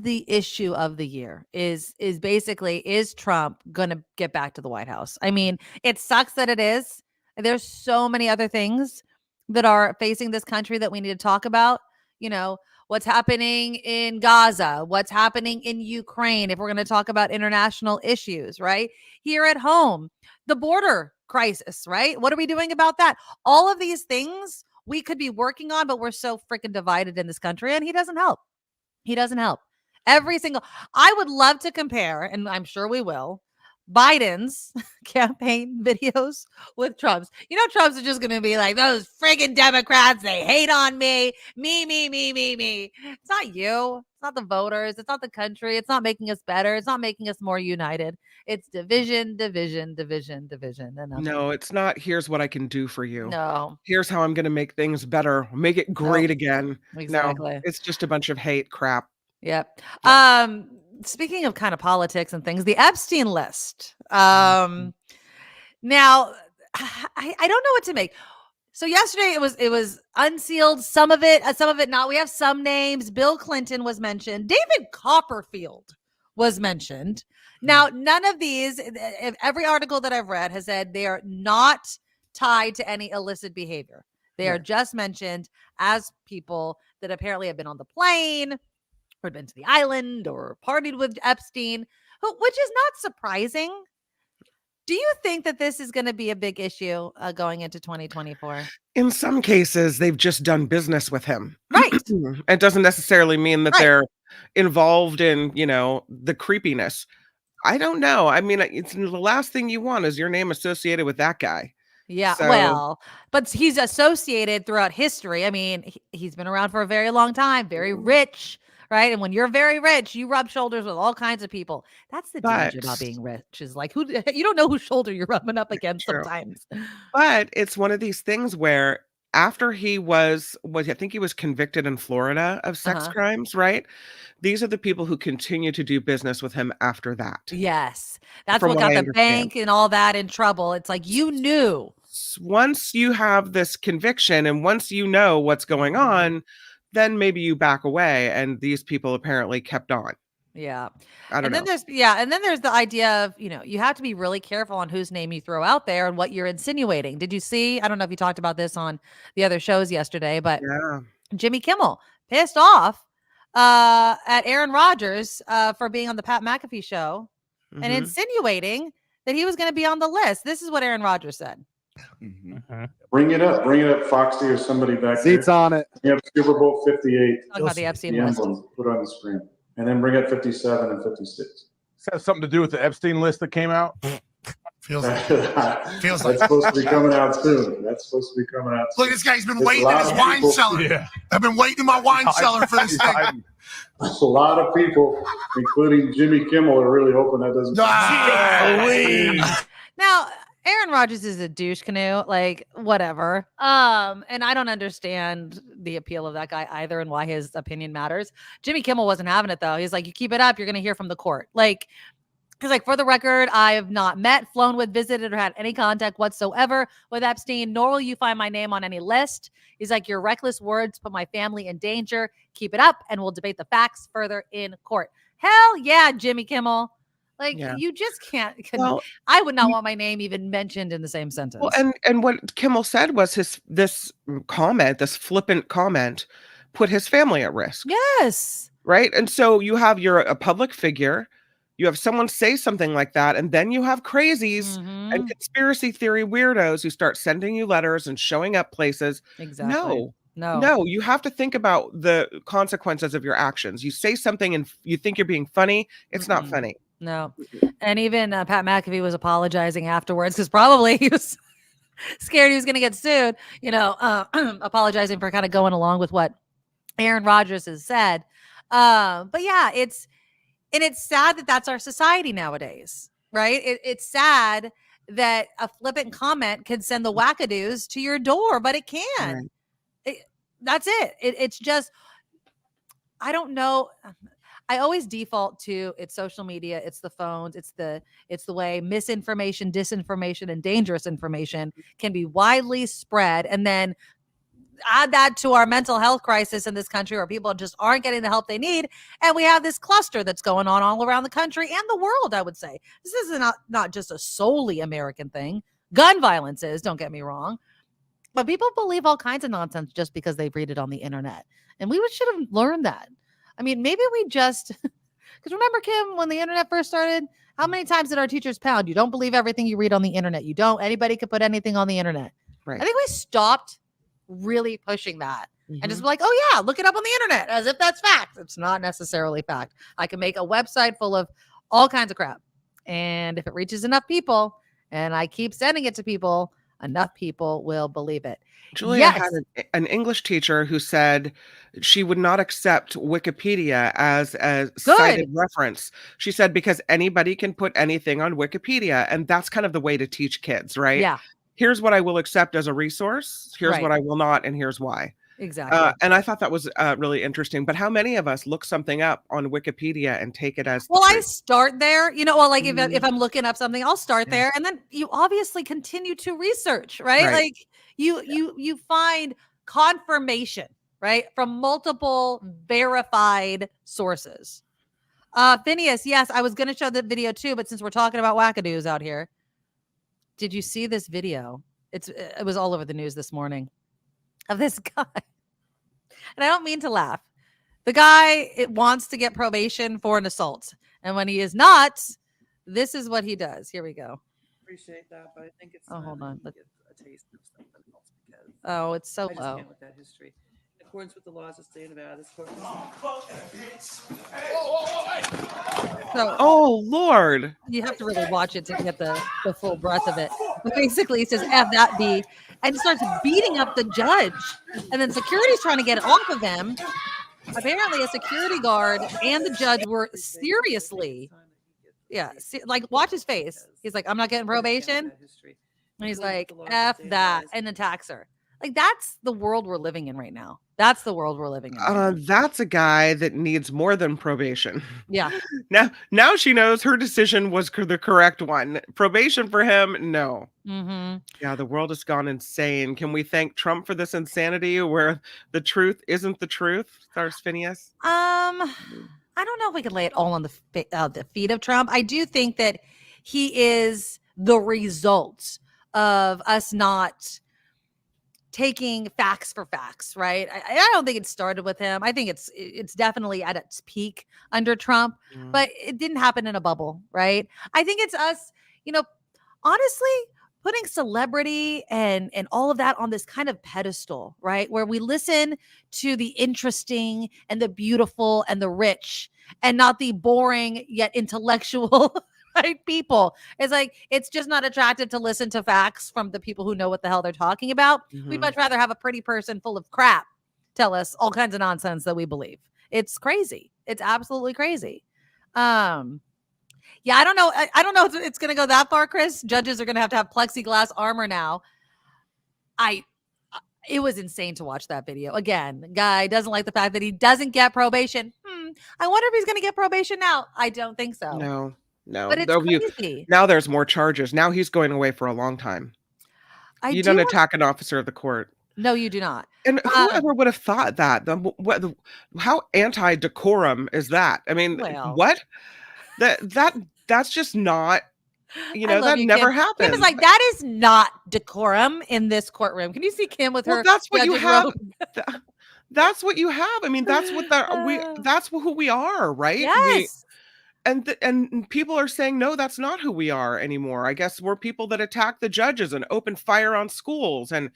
the issue of the year is basically, is Trump going to get back to the White House? I mean, it sucks that it is. There's so many other things that are facing this country that we need to talk about. You know, what's happening in Gaza, what's happening in Ukraine, if we're going to talk about international issues, right? Here at home, the border crisis, right? What are we doing about that? All of these things we could be working on, but we're so freaking divided in this country, and he doesn't help. He doesn't help. I would love to compare, and I'm sure we will, Biden's campaign videos with Trump's. You know, Trump's are just going to be like, those friggin' Democrats, they hate on me. Me. It's not you. It's not the voters. It's not the country. It's not making us better. It's not making us more united. It's division. No, it's not. Here's what I can do for you. No. Here's how I'm going to make things better. Make it great again. Exactly. No, it's just a bunch of hate crap. Yep. Speaking of kind of politics and things, the Epstein list. Now, I don't know what to make. So yesterday it was unsealed, some of it not. We have some names. Bill Clinton was mentioned. David Copperfield was mentioned. Now, none of these, every article that I've read has said they are not tied to any illicit behavior. They are just mentioned as people that apparently have been on the plane, or been to the island, or partied with Epstein, which is not surprising. Do you think that this is going to be a big issue going into 2024? In some cases, they've just done business with him. Right. It doesn't necessarily mean that they're involved in, the creepiness. I don't know. I mean, it's the last thing you want is your name associated with that guy. Yeah, well, but he's associated throughout history. I mean, he's been around for a very long time, very rich, right? And when you're very rich, you rub shoulders with all kinds of people. That's the danger about being rich, is like, you don't know whose shoulder you're rubbing up against sometimes. But it's one of these things where after he was I think he was convicted in Florida of sex crimes, right? These are the people who continue to do business with him after that. Yes. That's what got the bank and all that in trouble. It's like, you knew. Once you have this conviction and once you know what's going on, then maybe you back away. And these people apparently kept on. Yeah. I don't know. And then there's the idea of, you have to be really careful on whose name you throw out there and what you're insinuating. Did you see? I don't know if you talked about this on the other shows yesterday, but Jimmy Kimmel pissed off at Aaron Rodgers for being on the Pat McAfee show and insinuating that he was going to be on the list. This is what Aaron Rodgers said. Bring it up, Foxy or somebody back Seats there. on it. We have Super Bowl 58. Talk about the Epstein list. Put on the screen. And then bring up 57 and 56. Does that have something to do with the Epstein list that came out? Feels like That's supposed to be coming out soon. Look, this guy's been waiting in his wine cellar. Yeah. I've been waiting in my wine cellar for this thing. A lot of people, including Jimmy Kimmel, are really hoping that doesn't. Now, Aaron Rodgers is a douche canoe, like whatever. And I don't understand the appeal of that guy either and why his opinion matters. Jimmy Kimmel wasn't having it though. He's like, you keep it up, you're going to hear from the court. Like, he's like, for the record, I have not met, flown with, visited, or had any contact whatsoever with Epstein, nor will you find my name on any list. He's like, your reckless words put my family in danger. Keep it up, and we'll debate the facts further in court. Hell yeah, Jimmy Kimmel. Like Yeah. you just can't. Well, I would not want my name even mentioned in the same sentence. well, and what Kimmel said was this comment, this flippant comment, put his family at risk, Yes. right? And so you're a public figure, you have someone say something like that, and then you have crazies and conspiracy theory weirdos who start sending you letters and showing up places. Exactly. No, you have to think about the consequences of your actions. You say something and you think you're being funny, it's not funny. No. And even Pat McAfee was apologizing afterwards because probably he was scared he was going to get sued, apologizing for kind of going along with what Aaron Rodgers has said. But yeah, it's sad that that's our society nowadays, right? It's sad that a flippant comment can send the wackadoos to your door, but it can. Right. That's it. It's just, I don't know. I always default to it's social media, it's the phones, it's the way misinformation, disinformation, and dangerous information can be widely spread. And then add that to our mental health crisis in this country where people just aren't getting the help they need. And we have this cluster that's going on all around the country and the world, I would say. This is not just a solely American thing. Gun violence is, don't get me wrong. But people believe all kinds of nonsense just because they read it on the internet. And we should have learned that. I mean, maybe we just, because remember, Kim, when the internet first started, how many times did our teachers pound? You don't believe everything you read on the internet. Anybody could put anything on the internet. Right. I think we stopped really pushing that and just be like, oh yeah, look it up on the internet as if that's fact. It's not necessarily fact. I can make a website full of all kinds of crap. And if it reaches enough people and I keep sending it to people, enough people will believe it. Julia had an English teacher who said she would not accept Wikipedia as a cited reference. She said, because anybody can put anything on Wikipedia. And that's kind of the way to teach kids, right? Yeah. Here's what I will accept as a resource. Here's what I will not. And here's why. Exactly. And I thought that was really interesting. But how many of us look something up on Wikipedia and take it as well, I start there, if I'm looking up something, I'll start there. And then you obviously continue to research, right? Like you find confirmation, right? From multiple verified sources. Phineas, yes, I was going to show the video too, but since we're talking about wackadoos out here, did you see this video? It was all over the news this morning of this guy. And I don't mean to laugh. The guy wants to get probation for an assault. And when he is not, this is what he does. Here we go. Appreciate that, but I think it's hold on. Get a taste of something else because it's so I just low. can't with that history. In accordance with the laws of the state of Nevada, this court. Oh Lord! You have to really watch it to get the full breadth of it. But basically, he says "F that B" and starts beating up the judge, and then security's trying to get it off of him. Apparently, a security guard and the judge were seriously, watch his face. He's like, "I'm not getting probation," and he's like, "F that," and attacks her. Like, that's the world we're living in right now. That's the world we're living in. That's a guy that needs more than probation. Yeah. Now she knows her decision was the correct one. Probation for him, no. Mm-hmm. Yeah, the world has gone insane. Can we thank Trump for this insanity where the truth isn't the truth? Stars Phineas. I don't know if we could lay it all on the feet of Trump. I do think that he is the result of us not taking facts for facts, right? I don't think it started with him. I think it's definitely at its peak under Trump, but it didn't happen in a bubble, right? I think it's us, honestly, putting celebrity and all of that on this kind of pedestal, right? Where we listen to the interesting and the beautiful and the rich and not the boring yet intellectual right people. It's like, it's just not attractive to listen to facts from the people who know what the hell they're talking about. We'd much rather have a pretty person full of crap tell us all kinds of nonsense that we believe. It's crazy. It's absolutely crazy. Yeah, I don't know. I don't know if it's going to go that far, Chris. Judges are going to have plexiglass armor now. It was insane to watch that video. Again, the guy doesn't like the fact that he doesn't get probation. I wonder if he's going to get probation now. I don't think so. No, but it's crazy. Now there's more charges. Now he's going away for a long time. You don't attack an officer of the court. No, you do not. And whoever would have thought that? How anti-decorum is that? I mean, what? That that's just not, that you, never Kim. happens. Kim is like, that is not decorum in this courtroom. Can you see Kim with her? That's what you judge's have. robe? That's what you have. I mean, that's what that's who we are, right? Yes. And people are saying, no, that's not who we are anymore. I guess we're people that attack the judges and open fire on schools and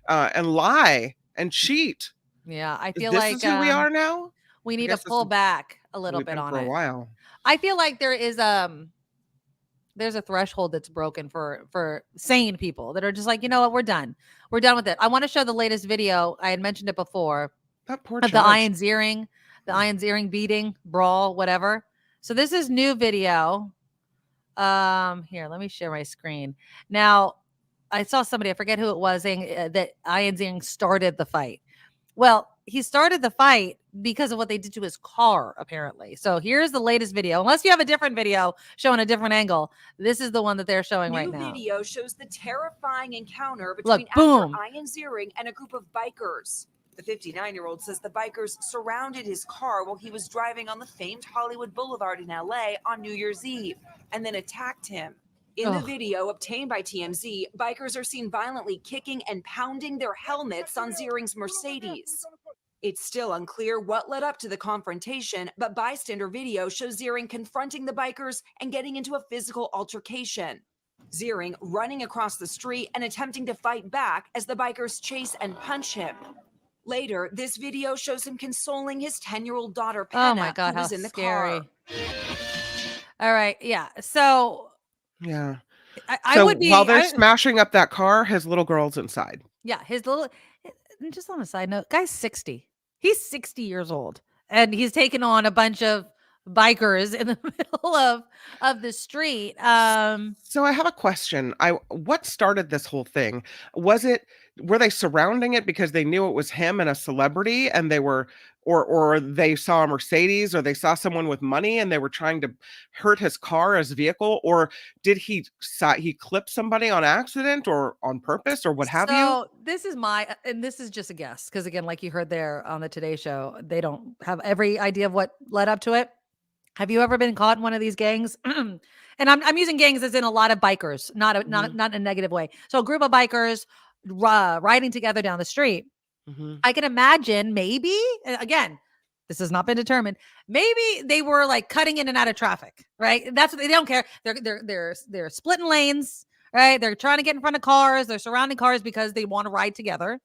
lie and cheat. Yeah, I feel this like is who we are now. we need to pull back a little bit on for it. A while. I feel like there's a threshold that's broken for sane people that are just like, you know what, we're done with it. I want to show the latest video. I had mentioned it before. That poor of the Ian Ziering beating, brawl, whatever. So this is new video. Here, let me share my screen. Now, I saw somebody, I forget who it was, saying that Ian Ziering started the fight. Well, he started the fight because of what they did to his car, apparently. So here's the latest video. Unless you have a different video showing a different angle, this is the one that they're showing right now. New video shows the terrifying encounter between boom. actor Ian Ziering and a group of bikers. The 59-year-old says the bikers surrounded his car while he was driving on the famed Hollywood Boulevard in LA on New Year's Eve and then attacked him. In the video obtained by TMZ, bikers are seen violently kicking and pounding their helmets on Ziering's Mercedes. It's still unclear what led up to the confrontation, but bystander video shows Ziering confronting the bikers and getting into a physical altercation. Ziering running across the street and attempting to fight back as the bikers chase and punch him. Later, this video shows him consoling his 10-year-old daughter, Penna, oh my God, who was how in the scary. car. All right, yeah. So yeah, I would be while they're smashing up that car, his little girl's inside. Yeah, his little. Just on a side note, guy's 60. He's 60 years old, and he's taken on a bunch of bikers in the middle of the street. So I have a question. What started this whole thing? Were they surrounding it because they knew it was him and a celebrity, and they were, or they saw a Mercedes, or they saw someone with money and they were trying to hurt his car, his vehicle, or did he clip somebody on accident or on purpose or what have you? So this is just a guess, because again, like you heard there on the Today Show, they don't have every idea of what led up to it. Have you ever been caught in one of these gangs? And I'm using gangs as in a lot of bikers, not in a negative way. So a group of bikers riding together down the street. I can imagine maybe, again, this has not been determined, maybe they were like cutting in and out of traffic, right? That's what they don't care. They're splitting lanes, right? They're trying to get in front of cars. They're surrounding cars because they want to ride together.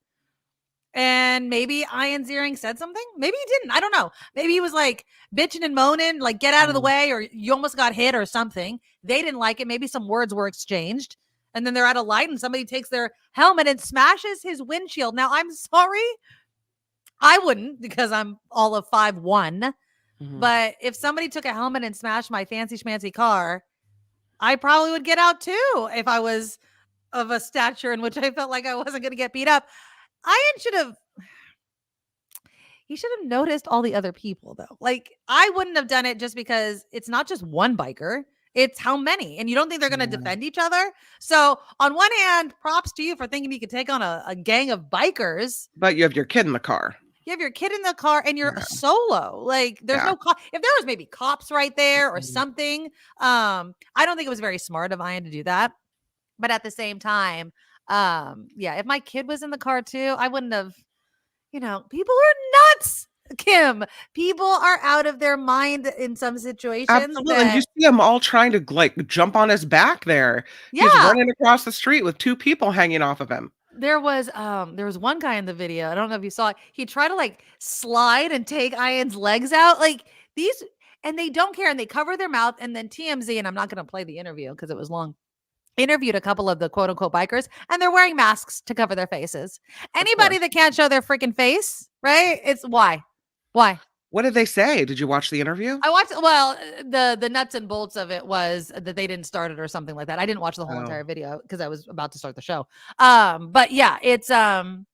And maybe Ian Ziering said something. Maybe he didn't. I don't know. Maybe he was like bitching and moaning, like get out of the way, or you almost got hit or something. They didn't like it. Maybe some words were exchanged. And then they're at a light and somebody takes their helmet and smashes his windshield. Now, I'm sorry. I wouldn't, because I'm all of 5'1". But if somebody took a helmet and smashed my fancy schmancy car, I probably would get out too if I was of a stature in which I felt like I wasn't going to get beat up. Ian should have noticed all the other people, though. Like, I wouldn't have done it just because it's not just one biker. It's how many? And you don't think they're going to defend each other? So on one hand, props to you for thinking you could take on a gang of bikers. But you have your kid in the car. You have your kid in the car and you're solo. Like, there's no if there was maybe cops right there or something. I don't think it was very smart of Ian to do that. But at the same time, if my kid was in the car too, I wouldn't have, people are nuts. Kim, people are out of their mind in some situations. Absolutely. You see them all trying to like jump on his back there. Yeah. He's running across the street with two people hanging off of him. There was one guy in the video. I don't know if you saw it. He tried to like slide and take Ian's legs out. Like these, and they don't care, and they cover their mouth. And then TMZ, and I'm not going to play the interview because it was long, interviewed a couple of the quote unquote bikers, and they're wearing masks to cover their faces. Anybody that can't show their freaking face, right? It's why? What did they say? Did you watch the interview? I watched. Well, the nuts and bolts of it was that they didn't start it or something like that. I didn't watch the whole entire video because I was about to start the show. But yeah, it's not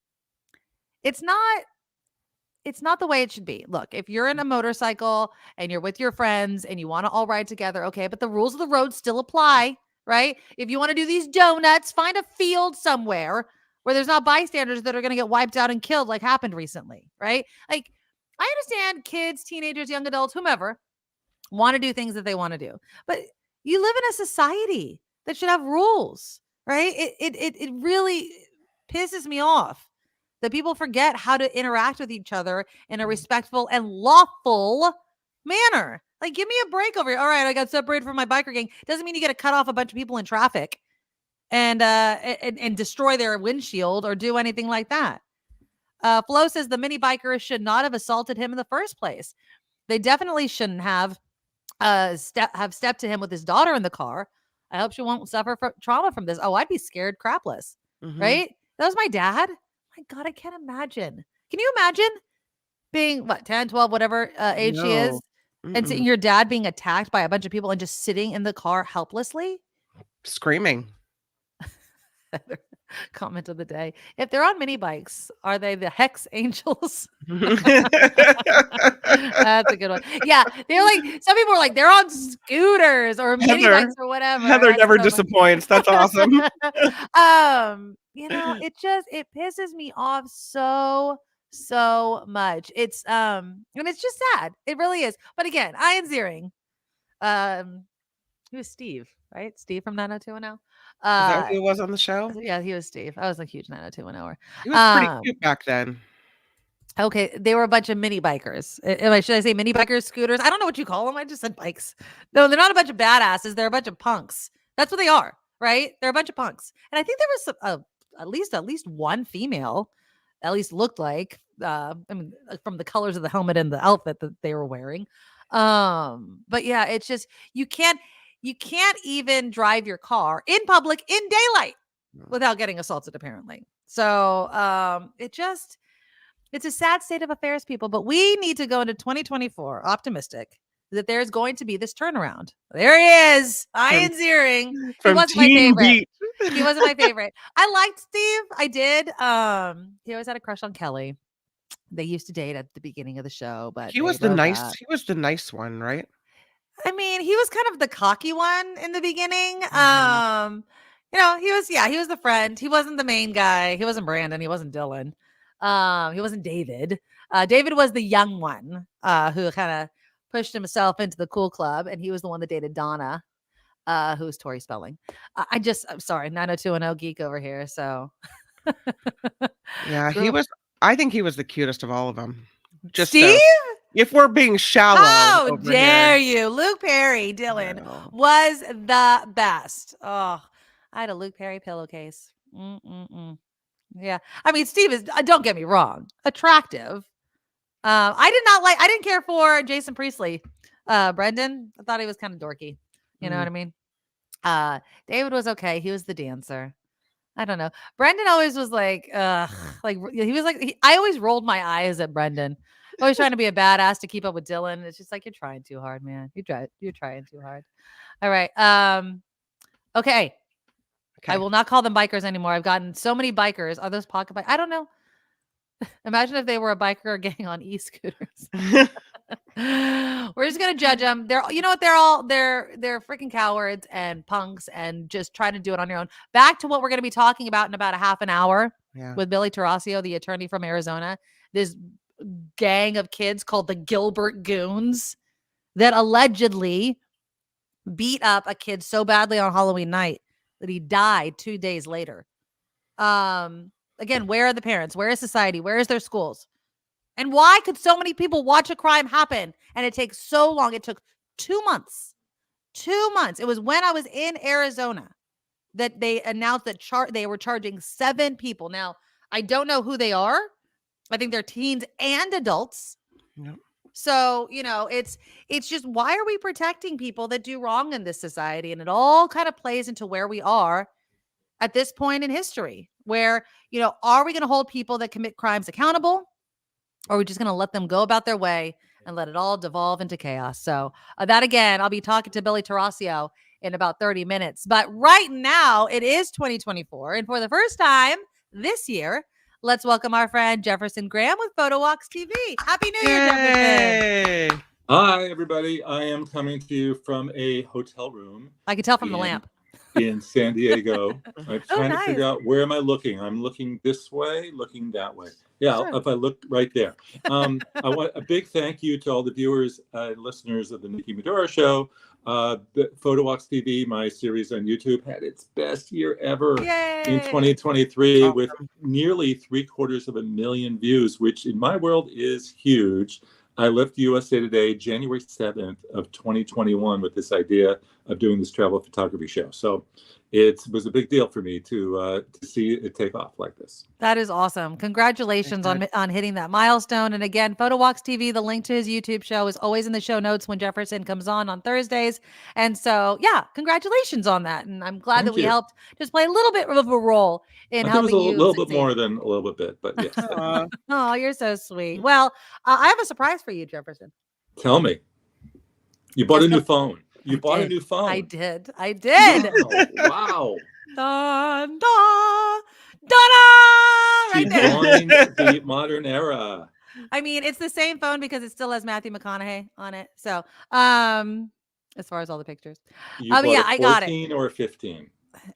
the way it should be. Look, if you're in a motorcycle and you're with your friends and you want to all ride together, okay, but the rules of the road still apply, right? If you want to do these donuts, find a field somewhere where there's not bystanders that are going to get wiped out and killed like happened recently, right? Like, I understand kids, teenagers, young adults, whomever want to do things that they want to do. But You live in a society that should have rules, right? It really pisses me off that people forget how to interact with each other in a respectful and lawful manner. Like, give me a break over here. All right, I got separated from my biker gang. Doesn't mean you get to cut off a bunch of people in traffic and destroy their windshield or do anything like that. Flo says the mini bikers should not have assaulted him in the first place. They definitely shouldn't have stepped to him with his daughter in the car. I hope she won't suffer from trauma from this. Oh, I'd be scared crapless, right? That was my dad. My God, I can't imagine. Can you imagine being, 10, 12, whatever age she is, and seeing your dad being attacked by a bunch of people and just sitting in the car helplessly? Screaming. Comment of the day. If they're on mini bikes, are they the Hex Angels? That's a good one. Yeah. They're like, some people are like, they're on scooters or mini bikes or whatever. Heather never disappoints. That's awesome. It pisses me off so much. It's and it's just sad. It really is. But again, Ian Ziering, he was Steve, right? Steve from 90210. Is that who was on the show? Yeah, he was Steve. I was a huge 90210er. He was pretty cute back then. Okay, they were a bunch of mini bikers. Should I say mini bikers, scooters? I don't know what you call them. I just said bikes. No, they're not a bunch of badasses. They're a bunch of punks. That's what they are, right? They're a bunch of punks. And I think there was at least one female, at least looked like, from the colors of the helmet and the outfit that they were wearing. But yeah, it's just, you can't even drive your car in public in daylight without getting assaulted, apparently. So it's a sad state of affairs, people, but we need to go into 2024 optimistic that there's going to be this turnaround. There he is, Ian Ziering. He wasn't my favorite. He wasn't my favorite. I liked Steve. I did. He always had a crush on Kelly. They used to date at the beginning of the show, but he was the nice one, right? I mean, he was kind of the cocky one in the beginning. He was the friend. He wasn't the main guy. He wasn't Brandon. He wasn't Dylan. He wasn't David. David was the young one who kind of pushed himself into the cool club, and he was the one that dated Donna, who was Tori Spelling. I'm sorry, 90210 geek over here. So yeah, I think he was the cutest of all of them. Just Steve? If we're being shallow. How dare you? Luke Perry, Dylan, was the best. Oh, I had a Luke Perry pillowcase. Yeah. I mean, Steve is, don't get me wrong, attractive. I didn't care for Jason Priestley. Brendan, I thought he was kind of dorky. You know what I mean? David was okay. He was the dancer. I don't know. Brendan always was like, I always rolled my eyes at Brendan. Always trying to be a badass to keep up with Dylan. It's just like, you're trying too hard, man. You're trying too hard. All right. Okay. I will not call them bikers anymore. I've gotten so many bikers. Are those pocket bikes? I don't know. Imagine if they were a biker gang on e-scooters. We're just gonna judge them. They're freaking cowards and punks and just trying to do it on your own. Back to what we're gonna be talking about in about a half an hour with Billie Tarascio, the attorney from Arizona. This gang of kids called the Gilbert Goons that allegedly beat up a kid so badly on Halloween night that he died 2 days later. Again, where are the parents? Where is society? Where is their schools? And why could so many people watch a crime happen and it takes so long? It took 2 months. 2 months. It was when I was in Arizona that they announced that they were charging 7 people. Now, I don't know who they are. I think they're teens and adults. Yep. So, it's just, why are we protecting people that do wrong in this society? And it all kind of plays into where we are at this point in history, where, are we going to hold people that commit crimes accountable? Or are we just going to let them go about their way and let it all devolve into chaos? So that, again, I'll be talking to Billie Tarascio in about 30 minutes. But right now it is 2024. And for the first time this year, let's welcome our friend Jefferson Graham with Photo Walks TV. Happy New Year, Jefferson. Hi, everybody. I am coming to you from a hotel room. I can tell from the lamp. in San Diego. I'm trying to nice. figure out where am I looking. I'm looking this way, looking that way. Yeah, Sure. if I look right there. I want a big thank you to all the viewers and listeners of the Nikki Medora Show. The PhotoWalks TV, my series on YouTube, had its best year ever in 2023 with nearly 750,000 views, which in my world is huge. I left USA Today January 7th of 2021 with this idea of doing this travel photography show. So it was a big deal for me to see it take off like this. That is awesome. Congratulations on hitting that milestone. And again, PhotoWalks TV, the link to his YouTube show is always in the show notes when Jefferson comes on Thursdays. And so, yeah, congratulations on that. And I'm glad that we helped just play a little bit of a role in helping you. It was a little bit more than a little bit, but yes. Oh, you're so sweet. Well, I have a surprise for you, Jefferson. Tell me. You bought a new phone. You bought a new phone. I did. Wow. Dun, dun, dun, right there. Joined the modern era. I mean, it's the same phone because it still has Matthew McConaughey on it. So, as far as all the pictures. You bought I got it. 14 or 15?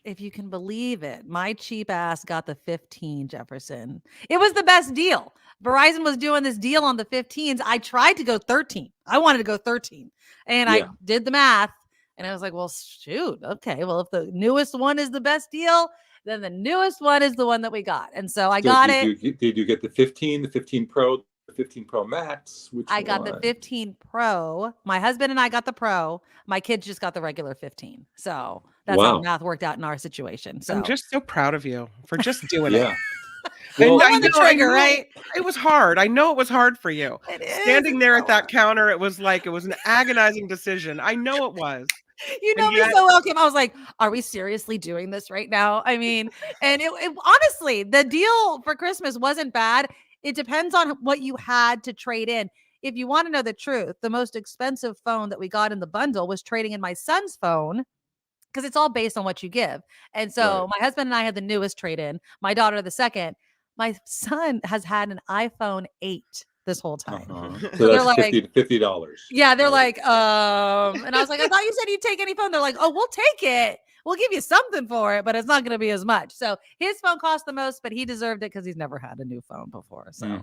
If you can believe it, my cheap ass got the 15, Jefferson. It was the best deal. Verizon was doing this deal on the 15s. I tried to go 13. I wanted to go 13. And I did the math. And I was like, well, shoot. Okay. Well, if the newest one is the best deal, then the newest one is the one that we got. And so I got it. Did you get the 15, the 15 Pro, the 15 Pro Max? I got the 15 Pro. My husband and I got the Pro. My kids just got the regular 15. So that's how math worked out in our situation. So I'm just so proud of you for just doing it. Well, I know, right? It was hard. I know it was hard for you. Standing there at that counter, it was an agonizing decision. I know it was. You know me so well, Kim. I was like, are we seriously doing this right now? I mean, and it honestly, the deal for Christmas wasn't bad. It depends on what you had to trade in. If you want to know the truth, the most expensive phone that we got in the bundle was trading in my son's phone because it's all based on what you give. And so my husband and I had the newest trade in, my daughter the second. My son has had an iPhone 8 this whole time. So that's like, $50. Yeah, they're like, and I was like, I thought you said you'd take any phone. They're like, oh, we'll take it. We'll give you something for it, but it's not going to be as much. So his phone cost the most, but he deserved it because he's never had a new phone before. So,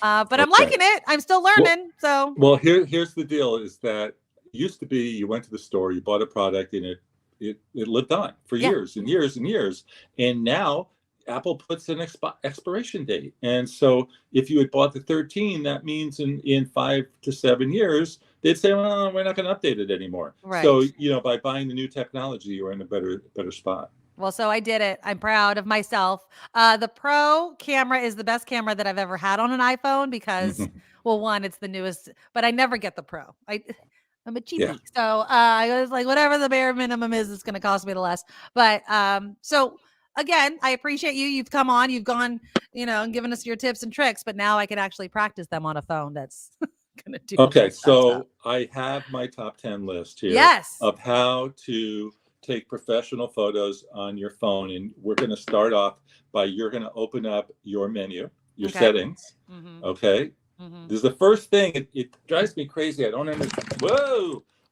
but I'm liking it. I'm still learning. Well, here's the deal: is that it used to be you went to the store, you bought a product, and it lived on for years and years and years, and now Apple puts an expiration date. And so if you had bought the 13, that means in 5 to 7 years, they'd say, well, we're not going to update it anymore. Right. So, by buying the new technology, you're in a better spot. Well, so I did it. I'm proud of myself. The Pro camera is the best camera that I've ever had on an iPhone because, well, one, it's the newest, but I never get the Pro. I'm a cheapie. Yeah. So I was like, whatever the bare minimum is, it's going to cost me the less. But so again, I appreciate you. You've come on, you've gone, and given us your tips and tricks, but now I can actually practice them on a phone that's going to do. Okay. So I have my top 10 list here of how to take professional photos on your phone. And we're going to start off by, you're going to open up your menu, your settings. Okay. This is the first thing. It drives me crazy. I don't understand.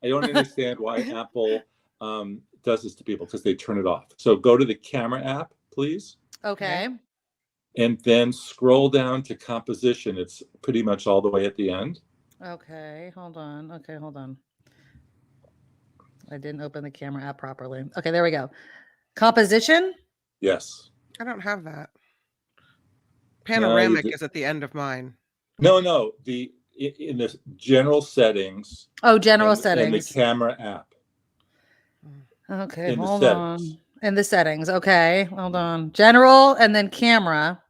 I don't understand why Apple does this to people, because they turn it off. So go to the camera app, please. Okay. And then scroll down to composition. It's pretty much all the way at the end. Okay, hold on. I didn't open the camera app properly. Okay, there we go. Composition? Yes. I don't have that. Panoramic is at the end of mine. No. In the general settings. Oh, general settings. In the camera app. Okay, hold on. In the settings. Okay, hold on. General and then camera.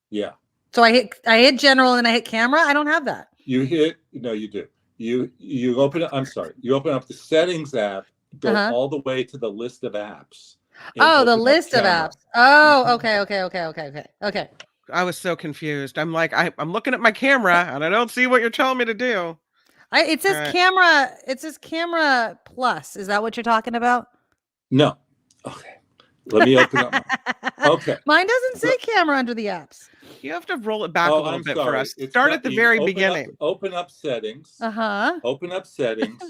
Yeah. So I hit general and I hit camera. I don't have that. You do. You open up. I'm sorry. You open up the settings app. Go all the way to the list of apps. Oh, the list of apps. Oh, okay. I was so confused. I'm like, I'm looking at my camera and I don't see what you're telling me to do. It says camera. It says camera plus. Is that what you're talking about? No. Okay. Let me open up. Okay. Mine doesn't say camera under the apps. You have to roll it back a little bit for us. Start at the very beginning. Open up settings. Uh-huh. Open up settings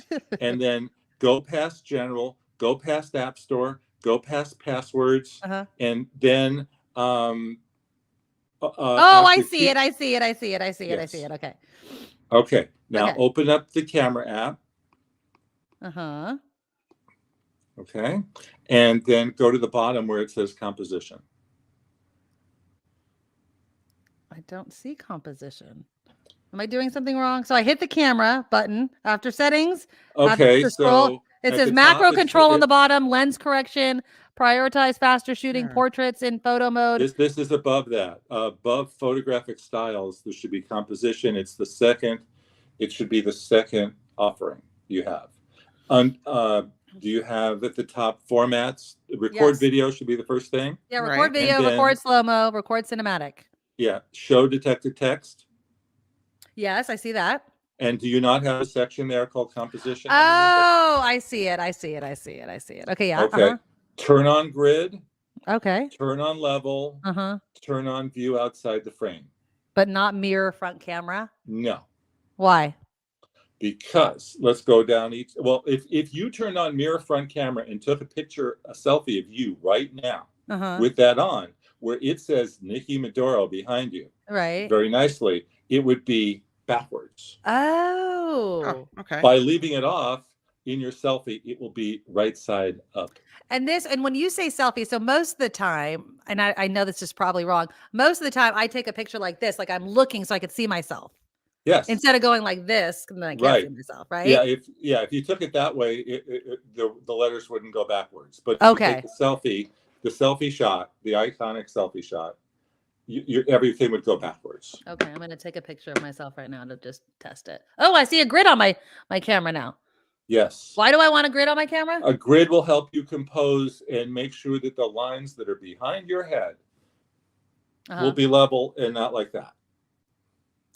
and then go past general, go past App Store, go past passwords, and then I see it. I see it. Okay. Okay. Now open up the camera app. Okay. And then go to the bottom where it says composition. I don't see composition. Am I doing something wrong? So I hit the camera button after settings. Okay. So it says macro control on the bottom, lens correction, prioritize faster shooting portraits in photo mode. This is above that. Above photographic styles, there should be composition. It should be the second offering you have. Do you have at the top formats? Record video should be the first thing. Yeah, record video, record slow-mo, record cinematic. Yeah, show detected text. Yes, I see that. And do you not have a section there called composition? Oh, I see it. Okay, yeah. Okay. Turn on grid. Okay. Turn on level. Turn on view outside the frame. But not mirror front camera? No. Why? Because let's go down each. Well, if you turned on mirror front camera and took a selfie of you right now with that on, where it says Nikki Maduro behind you, right, very nicely, it would be backwards. Oh, okay. By leaving it off in your selfie, it will be right side up. And when you say selfie, so most of the time, and I know this is probably wrong, most of the time I take a picture like this, like I'm looking so I could see myself. Yes. Instead of going like this, and then I can't see myself, right? Yeah. If you took it that way, the letters wouldn't go backwards. But if you take the selfie shot, the iconic selfie shot, everything would go backwards. Okay, I'm going to take a picture of myself right now to just test it. Oh, I see a grid on my camera now. Yes. Why do I want a grid on my camera? A grid will help you compose and make sure that the lines that are behind your head will be level and not like that.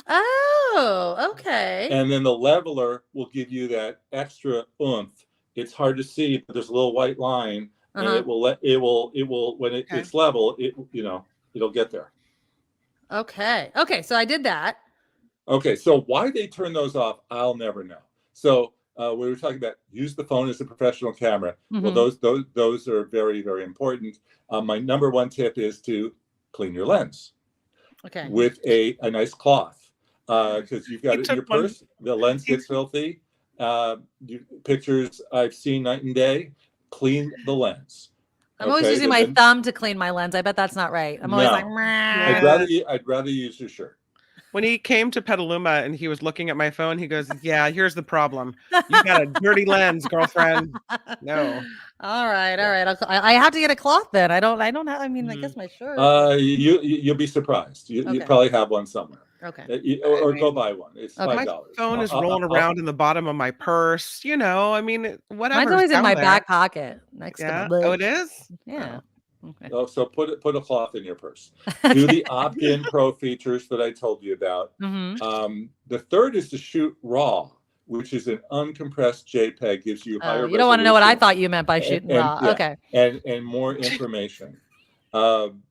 Oh, okay. And then the leveler will give you that extra oomph. It's hard to see, but there's a little white line, and it will when it's level, it'll get there. Okay. So I did that. Okay. So why they turn those off, I'll never know. So we were talking about use the phone as a professional camera. Well, those are very, very important. My number one tip is to clean your lens. Okay. With a nice cloth. Because you've got it in your purse, the lens gets filthy. Pictures I've seen night and day, clean the lens. I'm always using my thumb to clean my lens. I bet that's not right. I'm always like, I'd rather use your shirt. When he came to Petaluma and he was looking at my phone, he goes, "Yeah, here's the problem. You got a dirty lens, girlfriend." No. All right. I have to get a cloth then. I don't have. I mean, I guess my shirt. You'll be surprised. You probably have one somewhere. Okay. Or go buy one. It's $5. My phone is rolling around in the bottom of my purse. I mean, whatever. Mine's always in my back pocket next to the book. Oh, it is? Yeah. Okay. So put a cloth in your purse. Do the opt-in pro features that I told you about. The third is to shoot RAW, which is an uncompressed JPEG, gives you higher. You don't want to know what I thought you meant by shooting RAW. Yeah, okay. And more information,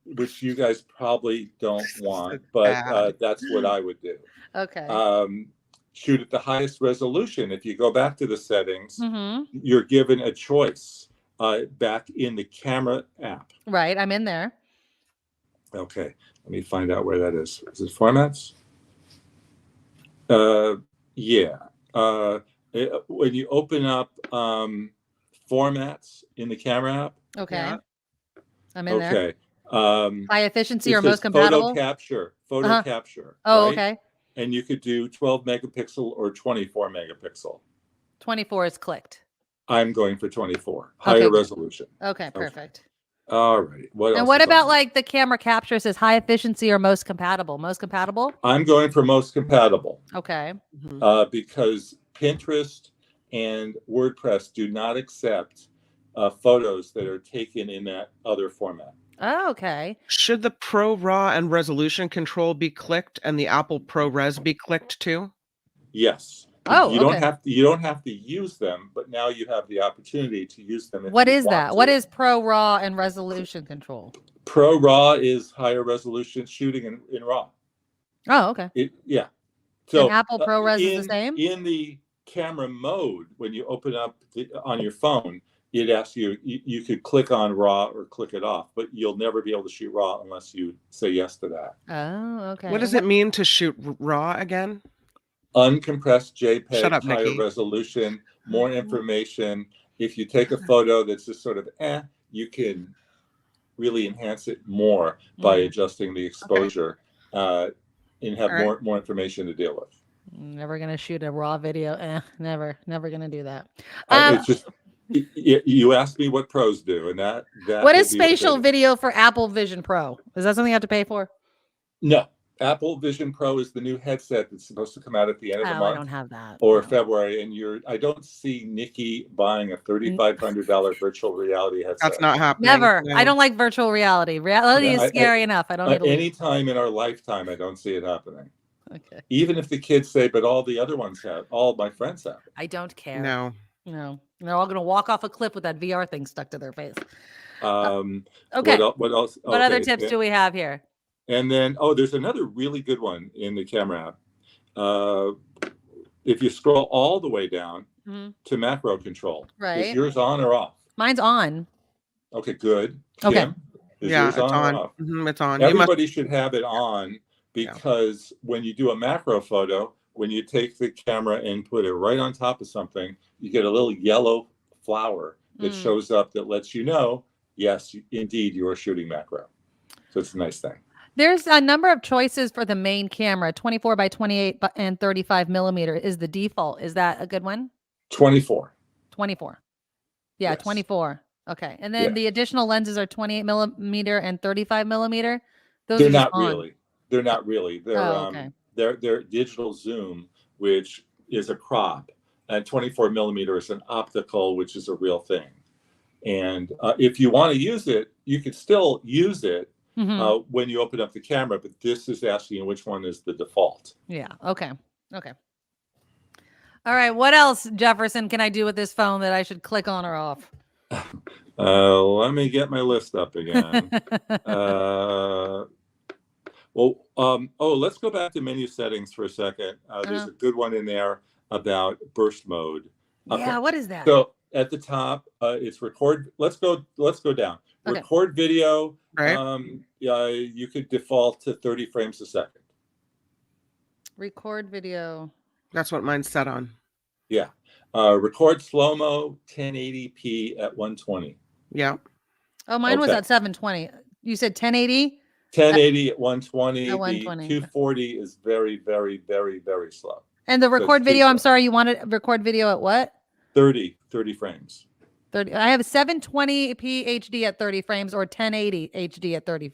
which you guys probably don't want, but that's what I would do. Okay. Shoot at the highest resolution. If you go back to the settings, you're given a choice. Back in the camera app. Right, I'm in there. Okay, let me find out where that is. Is it formats? Yeah. When you open up formats in the camera app. Okay. Yeah. I'm in there. Okay. High efficiency or most compatible? Photo capture. Oh, right? okay. And you could do 12 megapixel or 24 megapixel. 24 is clicked. I'm going for 24, higher resolution. Okay, perfect. All right. What about like the camera capture says high efficiency or most compatible? Most compatible? I'm going for most compatible. Okay. Because Pinterest and WordPress do not accept photos that are taken in that other format. Oh, okay. Should the Pro RAW and resolution control be clicked and the Apple ProRes be clicked too? Yes. Oh, you don't have to use them, but now you have the opportunity to use them. What is that? What is Pro RAW and resolution control? Pro RAW is higher resolution shooting in RAW. Oh, okay. So and Apple ProRes is the same? In the camera mode, when you open up on your phone, it asks you, you could click on RAW or click it off, but you'll never be able to shoot RAW unless you say yes to that. Oh, okay. What does it mean to shoot RAW again? Uncompressed JPEG, Shut up, higher Nikki. resolution, more information. If you take a photo that's just sort of you can really enhance it more by adjusting the exposure and have more information to deal with. Never gonna shoot a RAW video. Never gonna do that. It's just you asked me what pros do, and that what is spatial video for Apple Vision Pro? Is that something you have to pay for? No. Apple Vision Pro is the new headset that's supposed to come out at the end of the month. I don't have that. Or February, and I don't see Nikki buying a $3,500 virtual reality headset. That's not happening. Never. No. I don't like virtual reality. Reality is scary enough. I don't need any time in our lifetime. I don't see it happening. Okay. Even if the kids say, but all the other ones have, all my friends have. I don't care. No. They're all gonna walk off a cliff with that VR thing stuck to their face. Okay. What else? What other tips do we have here? And then, there's another really good one in the camera app. If you scroll all the way down to macro control, is yours on or off? Mine's on. Okay, good. Okay. Kim, is yours it's on. or off? It's on. Everybody should have it on because when you do a macro photo, when you take the camera and put it right on top of something, you get a little yellow flower that shows up that lets you know, yes, indeed, you are shooting macro. So it's a nice thing. There's a number of choices for the main camera. 24 by 28 and 35 millimeter is the default. Is that a good one? 24. 24. Yeah, yes. 24. Okay. And then the additional lenses are 28 millimeter and 35 millimeter. They're not really. They're not really. They're okay. digital zoom, which is a crop, and 24 millimeter is an optical, which is a real thing. And if you want to use it, you could still use it when you open up the camera, but this is asking you which one is the default. Yeah. Okay. All right. What else, Jefferson, can I do with this phone that I should click on or off? Let me get my list up again. Let's go back to menu settings for a second. There's a good one in there about burst mode. Okay. Yeah. What is that? So at the top, it's record. Let's go down. Okay. Record video. Right. You could default to 30 frames a second. Record video. That's what mine's set on. Yeah. Record slow-mo 1080p at 120. Yeah. Oh, mine was at 720. You said 1080? 1080 at 120. At 120. The 240 is very, very, very, very slow. And the record video, I'm sorry, you want to record video at what? 30 frames. 30. I have 720p HD at 30 frames or 1080 HD at 30.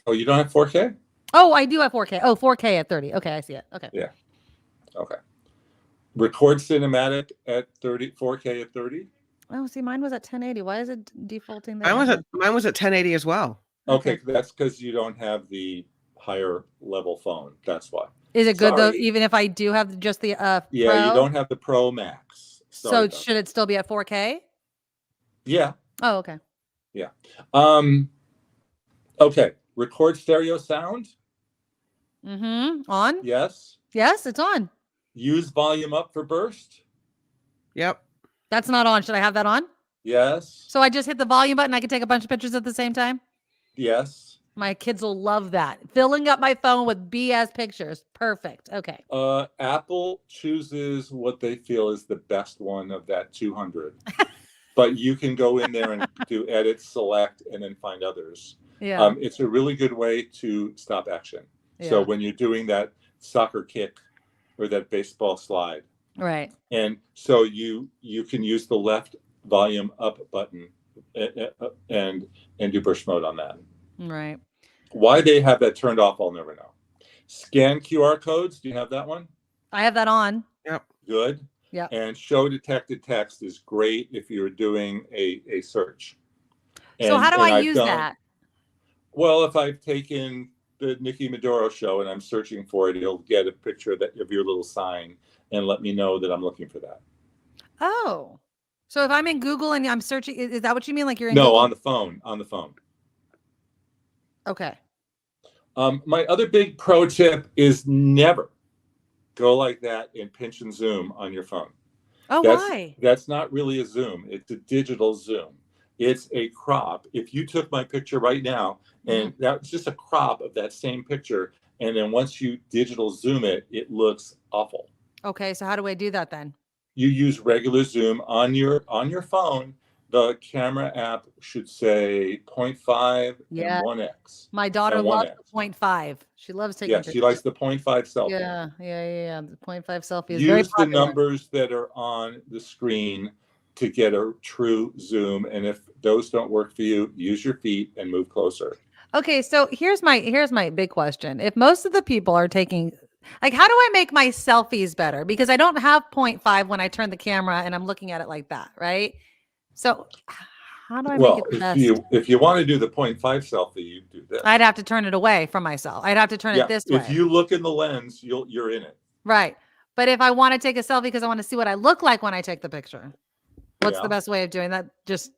Oh, you don't have 4K? Oh, I do have 4K. Oh, 4K at 30. Okay, I see it. Okay. Yeah. Okay. Record cinematic at 30, 4K at 30. Oh, see, mine was at 1080. Why is it defaulting there? Mine was at 1080 as well. Okay, that's because you don't have the higher level phone. That's why. Is it good though, even if I do have just the Yeah, Pro? you don't have the Pro Max. So should it still be at 4K? Yeah. Oh, okay. Yeah. Okay. Record stereo sound. On? Yes. Yes, it's on. Use volume up for burst. Yep. That's not on. Should I have that on? Yes. So I just hit the volume button. I can take a bunch of pictures at the same time? Yes. My kids will love that. Filling up my phone with BS pictures. Perfect. Okay. Apple chooses what they feel is the best one of that 200. But you can go in there and do edit, select, and then find others. Yeah. It's a really good way to stop action. Yeah. So when you're doing that soccer kick or that baseball slide. Right. And so you can use the left volume up button and do burst mode on that. Right. Why they have that turned off, I'll never know. Scan QR codes. Do you have that one? I have that on. Yep. Good. Yeah. And show detected text is great if you're doing a search. So how do I use that? Well, if I've taken the Nikki Maduro show and I'm searching for it, it'll get a picture of your little sign and let me know that I'm looking for that. Oh. So if I'm in Google and I'm searching, is that what you mean? Like you're in Google? On the phone. Okay. My other big pro tip is never go like that and pinch and zoom on your phone. Oh, why? That's not really a zoom. It's a digital zoom. It's a crop. If you took my picture right now, and that's just a crop of that same picture, and then once you digital zoom it, it looks awful. Okay, so how do I do that then? You use regular zoom on your phone. The camera app should say 0.5 Yeah. and 1x. My daughter and loves 1x. the 0.5. She loves taking Yeah, pictures. she likes the 0.5 selfie. Yeah. The 0.5 selfie is very Use the popular. numbers that are on the screen to get a true zoom, and if those don't work for you, use your feet and move closer. Okay, so here's my big question. If most of the people are taking, like, how do I make my selfies better? Because I don't have 0.5 when I turn the camera and I'm looking at it like that, right? So how do I make it the best? If you want to do the 0.5 selfie, you do this. I'd have to turn it away from myself. I'd have to turn it this way. If you look in the lens, you're in it. Right. But if I want to take a selfie because I want to see what I look like when I take the picture, what's the best way of doing that? Just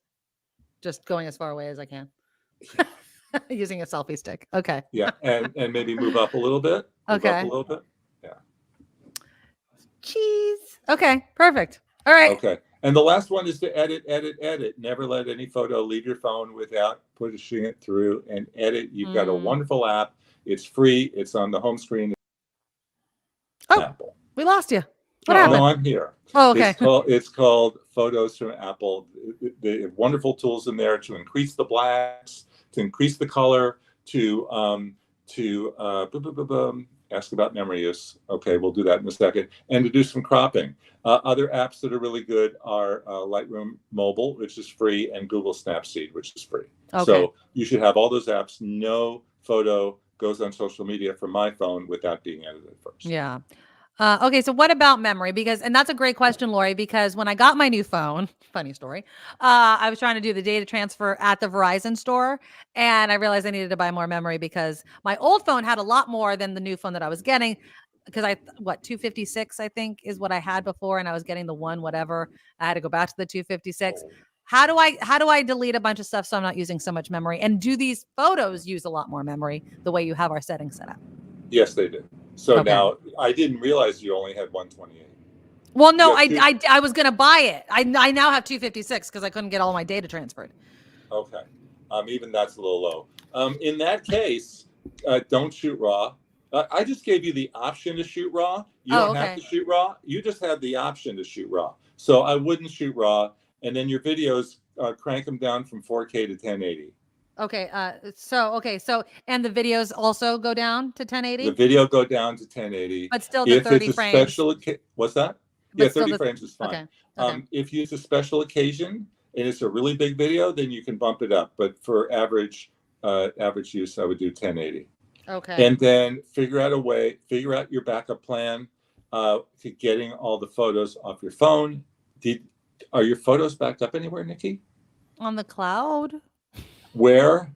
going as far away as I can. Using a selfie stick. Okay. Yeah, and maybe move up a little bit. Okay. Move up a little bit. Yeah. Cheese. Okay, perfect. All right. Okay. And the last one is to edit. Never let any photo leave your phone without pushing it through and edit. You've got a wonderful app. It's free. It's on the home screen. Oh, Apple. We lost you. What happened? No, I'm here. Oh, okay. It's called Photos from Apple. They have wonderful tools in there to increase the blacks, to increase the color, to ask about memory use. Okay, we'll do that in a second. And to do some cropping. Other apps that are really good are Lightroom Mobile, which is free, and Google Snapseed, which is free. Okay. So you should have all those apps. No photo goes on social media from my phone without being edited first. Yeah. Okay, so what about memory? And that's a great question, Lori, because when I got my new phone, funny story, I was trying to do the data transfer at the Verizon store, and I realized I needed to buy more memory because my old phone had a lot more than the new phone that I was getting, because 256, I think, is what I had before, and I was getting the one whatever. I had to go back to the 256. How do I delete a bunch of stuff so I'm not using so much memory? And do these photos use a lot more memory the way you have our settings set up? Yes, they do. So Okay. now I didn't realize you only had 128. Well, no, I was going to buy it. I now have 256 because I couldn't get all my data transferred. Okay. Even that's a little low. In that case, don't shoot RAW. I just gave you the option to shoot RAW. You don't have to shoot RAW. You just have the option to shoot RAW. So I wouldn't shoot RAW. And then your videos, crank them down from 4K to 1080. Okay. So and the videos also go down to 1080? The video go down to 1080. But still the 30 frames. What's that? But Yeah, still 30 frames is fine. Okay. If it's a special occasion and it's a really big video, then you can bump it up. But for average use, I would do 1080. Okay. And then figure out your backup plan to getting all the photos off your phone. Are your photos backed up anywhere, Nikki? On the cloud? Where?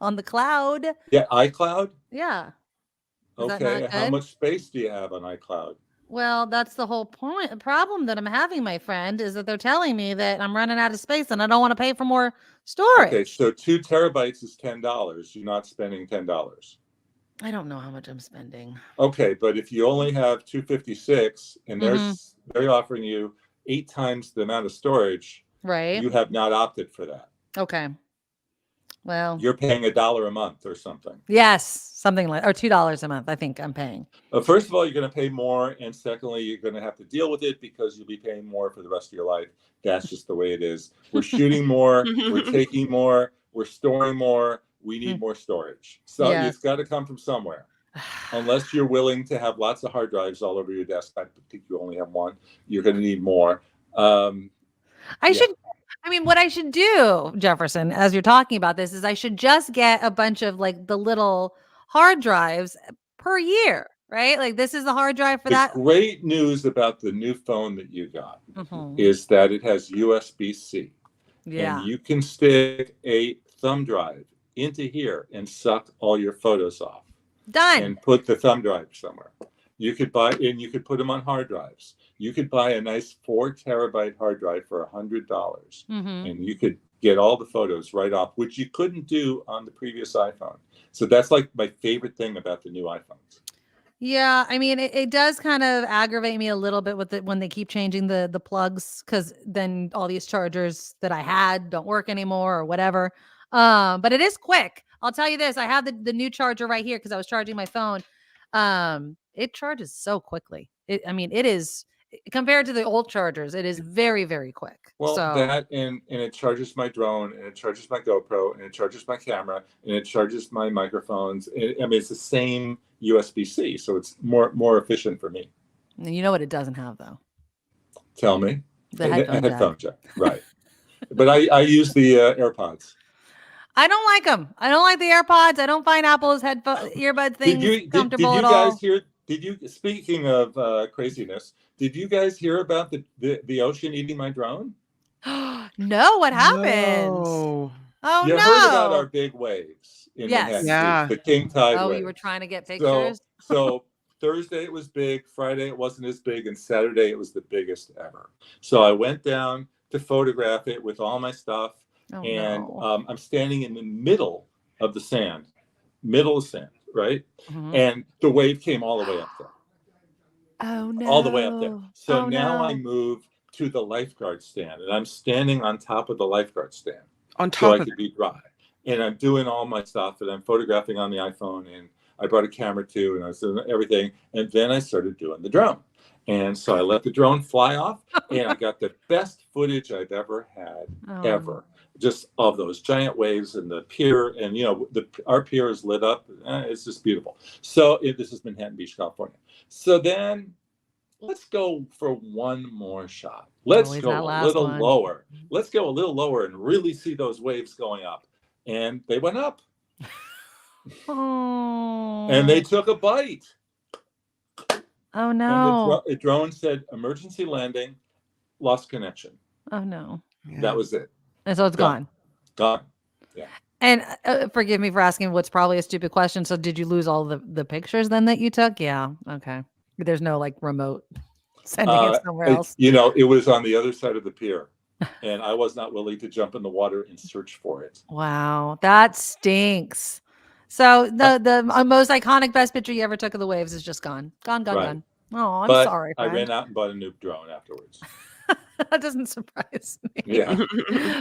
On the cloud. Yeah, iCloud? Yeah. Is that Okay. not How good? much space do you have on iCloud? Well, that's the whole problem that I'm having, my friend, is that they're telling me that I'm running out of space and I don't want to pay for more storage. Okay, so 2 terabytes is $10. You're not spending $10. I don't know how much I'm spending. Okay, but if you only have 256 and Mm-hmm. they're offering you 8 times the amount of storage, Right. you have not opted for that. Okay. Well, You're paying $1 a month or something. yes, something like, or $2 a month, I think I'm paying. First of all, you're going to pay more, and secondly, you're going to have to deal with it because you'll be paying more for the rest of your life. That's just the way it is. We're shooting more, we're taking more, we're storing more. We need more storage. So it's got to come from somewhere. Unless you're willing to have lots of hard drives all over your desk. I think you only have one. You're going to need more. What I should do, Jefferson, as you're talking about this, is I should just get a bunch of like the little hard drives per year, right? Like this is the hard drive for that. The great news about the new phone that you got Mhm. is that it has USB-C. Yeah. And you can stick a thumb drive into here and suck all your photos off. Done. And put the thumb drive somewhere. You could put them on hard drives. You could buy a nice 4 terabyte hard drive for $100, and you could get all the photos right off, which you couldn't do on the previous iPhone. So that's like my favorite thing about the new iPhones. Yeah, I mean, it does kind of aggravate me a little bit with when they keep changing the plugs, because then all these chargers that I had don't work anymore or whatever. But it is quick. I'll tell you this: I have the new charger right here because I was charging my phone. It charges so quickly. It is compared to the old chargers. It is very, very quick. Well, So that and it charges my drone, and it charges my GoPro, and it charges my camera, and it charges my microphones. It's the same USB-C, so it's more efficient for me. you know what it doesn't have though? Tell me. The headphone jack. Right. But I use the AirPods. I don't like them. I don't like the AirPods. I don't find Apple's earbud things comfortable did you at all. guys hear? Speaking of craziness, did you guys hear about the ocean eating my drone? No, what happened? No. Oh, you no. heard about our big waves in Yes. Manhattan, the king tide Oh, waves. you were trying to get pictures? So Thursday it was big, Friday it wasn't as big, and Saturday it was the biggest ever. So I went down to photograph it with all my stuff, I'm standing in the middle of the sand, right? Mm-hmm. And the wave came all the way up there. Oh, no. All the way up there. So now I move to the lifeguard stand, and I'm standing on top of the lifeguard stand. On top so I of could be dry. And I'm doing all my stuff, and I'm photographing on the iPhone, and I brought a camera too, and I was doing everything. And then I started doing the drone. And so I let the drone fly off, and I got the best footage I've ever had, ever. Just of those giant waves and the pier, and our pier is lit up. It's just beautiful. So this is Manhattan Beach, California. So then let's go for one more shot. Let's go a little lower. Let's go a little lower and really see those waves going up. And they went up. And they took a bite. Oh, no. And the drone said emergency landing, lost connection. Oh, no. That was it. And so it's gone. Gone. Yeah. And forgive me for asking what's probably a stupid question. So did you lose all the pictures then that you took? Yeah. Okay. There's no remote sending it somewhere else. It was on the other side of the pier, and I was not willing to jump in the water and search for it. Wow. That stinks. So the most iconic best picture you ever took of the waves is just gone. Gone. Oh, I'm sorry, friend. I ran out and bought a new drone afterwards. That doesn't surprise me. Yeah.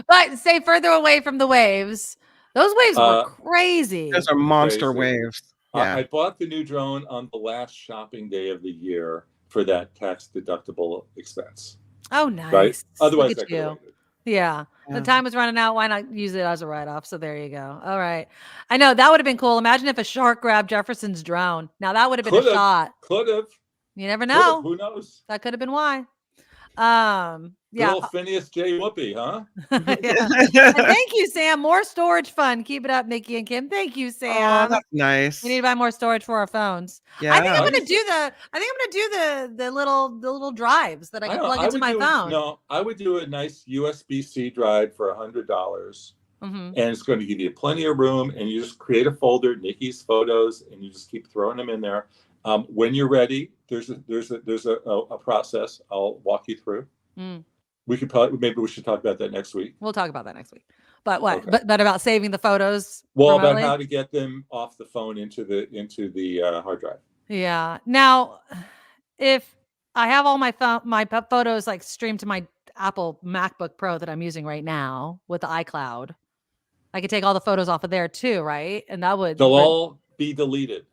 But stay further away from the waves. Those waves were crazy. Those are monster waves. Yeah. I bought the new drone on the last shopping day of the year for that tax deductible expense. Oh, nice. Right? Otherwise, Look at you. Yeah. The time was running out. Why not use it as a write-off? So there you go. All right. I know that would have been cool. Imagine if a shark grabbed Jefferson's drone. Now that would have been a shot. Could have. You never know. Who knows? That could have been why. Little Phineas J. Whoopi, huh? And thank you, Sam. More storage fun. Keep it up, Nikki and Kim. Thank you, Sam. Oh, that's nice. We need to buy more storage for our phones. Yeah. I think I'm gonna do the little drives that I can plug into my phone. No, I would do a nice USB-C drive for $100. And it's going to give you plenty of room, and you just create a folder, Nikki's photos, and you just keep throwing them in there. When you're ready, there's a process I'll walk you through. We could maybe we should talk about that next week. We'll talk about that next week. But what? Okay. But about saving the photos. Well, remotely? About how to get them off the phone into the hard drive. Yeah. Now, if I have all my photos streamed to my Apple MacBook Pro that I'm using right now with the iCloud, I could take all the photos off of there too, right? And that would they'll all be deleted.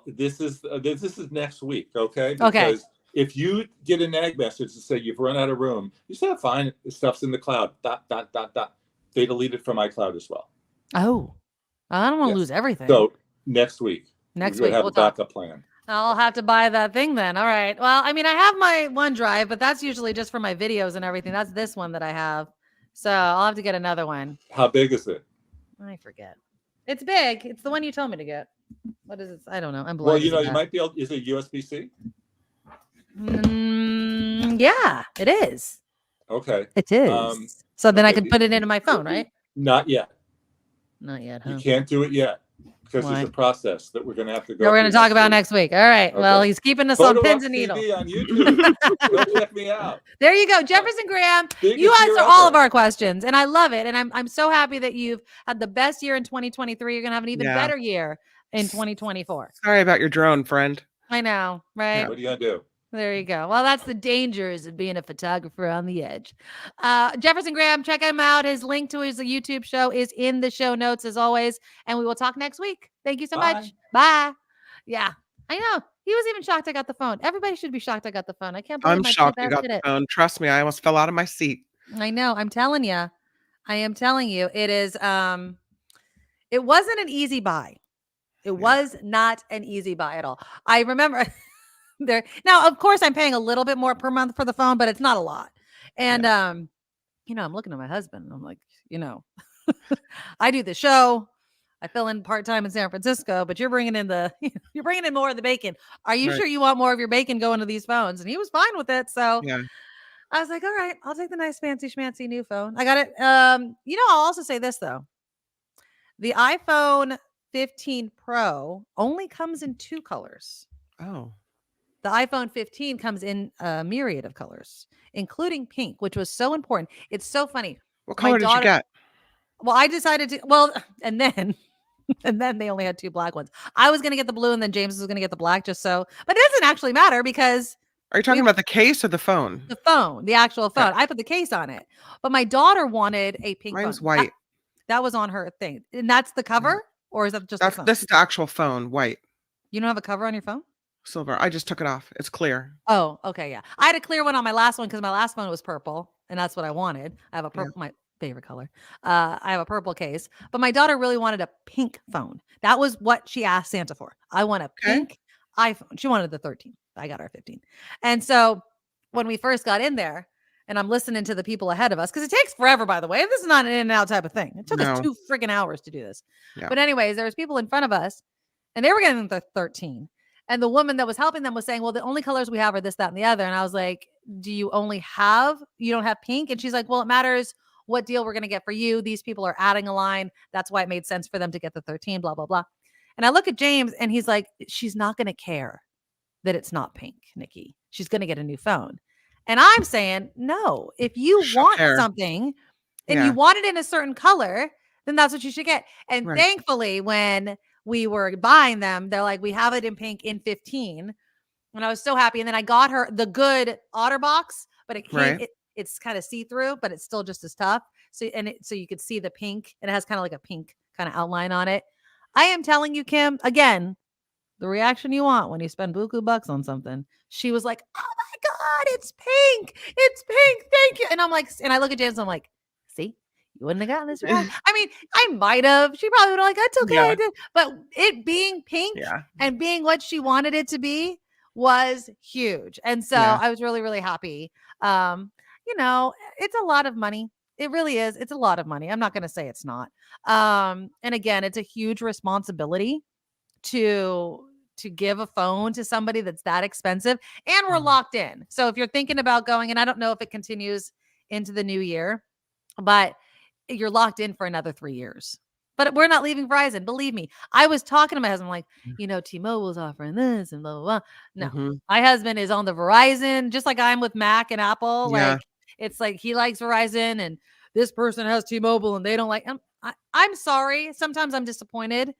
This is next week, okay? Because if you get a nag message to say you've run out of room, you say, fine, stuff's in the cloud. ... They deleted from iCloud as well. Oh, I don't want to lose everything. So next week, we'll have a backup plan. I'll have to buy that thing then. All right. Well, I mean, I have my OneDrive, but that's usually just for my videos and everything. That's this one that I have. So I'll have to get another one. How big is it? I forget. It's big. It's the one you told me to get. What is it? I don't know. I'm blind. Well, you might be able. Is it USB-C? Yeah, it is. Okay. It is. So then I can put it into my phone, right? Not yet. Not yet. Huh? You can't do it yet because there's a process that we're going to have to go. That we're going to talk about next week. All right. Okay. Well, he's keeping us on pins and needles. On YouTube. Go check me out. There you go, Jefferson Graham. You answer all of our questions, and I love it. And I'm so happy that you've had the best year in 2023. You're going to have an even better year in 2024. Sorry about your drone, friend. I know, right? What are you gonna do? There you go. Well, that's the dangers of being a photographer on the edge. Jefferson Graham, check him out. His link to his YouTube show is in the show notes as always. And we will talk next week. Thank you so much. Bye. Yeah, I know. He was even shocked I got the phone. Everybody should be shocked I got the phone. I can't believe I'm my shocked you cheap ass got did the it. phone. Trust me, I almost fell out of my seat. I know. I'm telling you. I am telling you. It is. It wasn't an easy buy. It was not an easy buy at all. I remember there. Now, of course, I'm paying a little bit more per month for the phone, but it's not a lot. And I'm looking at my husband. And I'm like, I do the show. I fill in part-time in San Francisco, but you're bringing in more of the bacon. Are you sure you want more of your bacon going to these phones? And he was fine with it. So I was like, all right, I'll take the nice fancy schmancy new phone. I got it. I'll also say this though. The iPhone 15 Pro only comes in 2 colors. Oh. The iPhone 15 comes in a myriad of colors, including pink, which was so important. It's so funny. What color did you get? Well, I decided to, and then they only had 2 black ones. I was going to get the blue and then James was going to get the black but it doesn't actually matter because. Are you talking about the case or the phone? The phone, the actual phone. I put the case on it, but my daughter wanted a pink phone. Mine's white. That was on her thing. And that's the cover or is that just the phone? This is the actual phone, white. You don't have a cover on your phone? Silver. I just took it off. It's clear. Oh, okay. Yeah. I had a clear one on my last one because my last phone was purple and that's what I wanted. I have a purple, my favorite color. I have a purple case, but my daughter really wanted a pink phone. That was what she asked Santa for. I want a pink iPhone. She wanted the 13. I got her 15. And so when we first got in there and I'm listening to the people ahead of us, because it takes forever, by the way, this is not an in and out type of thing. It took us 2 freaking hours to do this. Yeah. But anyways, there was people in front of us and they were getting the 13. And the woman that was helping them was saying, well, the only colors we have are this, that, and the other. And I was like, you don't have pink? And she's like, well, it matters what deal we're going to get for you. These people are adding a line. That's why it made sense for them to get the 13, blah, blah, blah. And I look at James and he's like, she's not going to care that it's not pink, Nikki. She's going to get a new phone. And I'm saying, no, if you want something and you want it in a certain color, then that's what you should get. And thankfully, when we were buying them, they're like, we have it in pink in 15. And I was so happy. And then I got her the good OtterBox, but it's kind of see-through, but it's still just as tough. So you could see the pink and it has kind of like a pink kind of outline on it. I am telling you, Kim, again, the reaction you want when you spend buku bucks on something. She was like, oh my God, it's pink. It's pink. Thank you. And I'm like, and I look at James, and I'm like, see, you wouldn't have gotten this right. I mean, I might have. She probably would have like, it's okay. Yeah. I did. But it being pink and being what she wanted it to be was huge. And so I was really, really happy. It's a lot of money. It really is. It's a lot of money. I'm not going to say it's not. And again, it's a huge responsibility to give a phone to somebody that's that expensive, and we're locked in. So if you're thinking about going, and I don't know if it continues into the new year, but you're locked in for another 3 years. But we're not leaving Verizon. Believe me. I was talking to my husband, like, T-Mobile's offering this and blah, blah, blah. No, my husband is on the Verizon, just like I'm with Mac and Apple. Yeah. Like, it's like he likes Verizon and this person has T-Mobile and they don't like him. I'm sorry. Sometimes I'm disappointed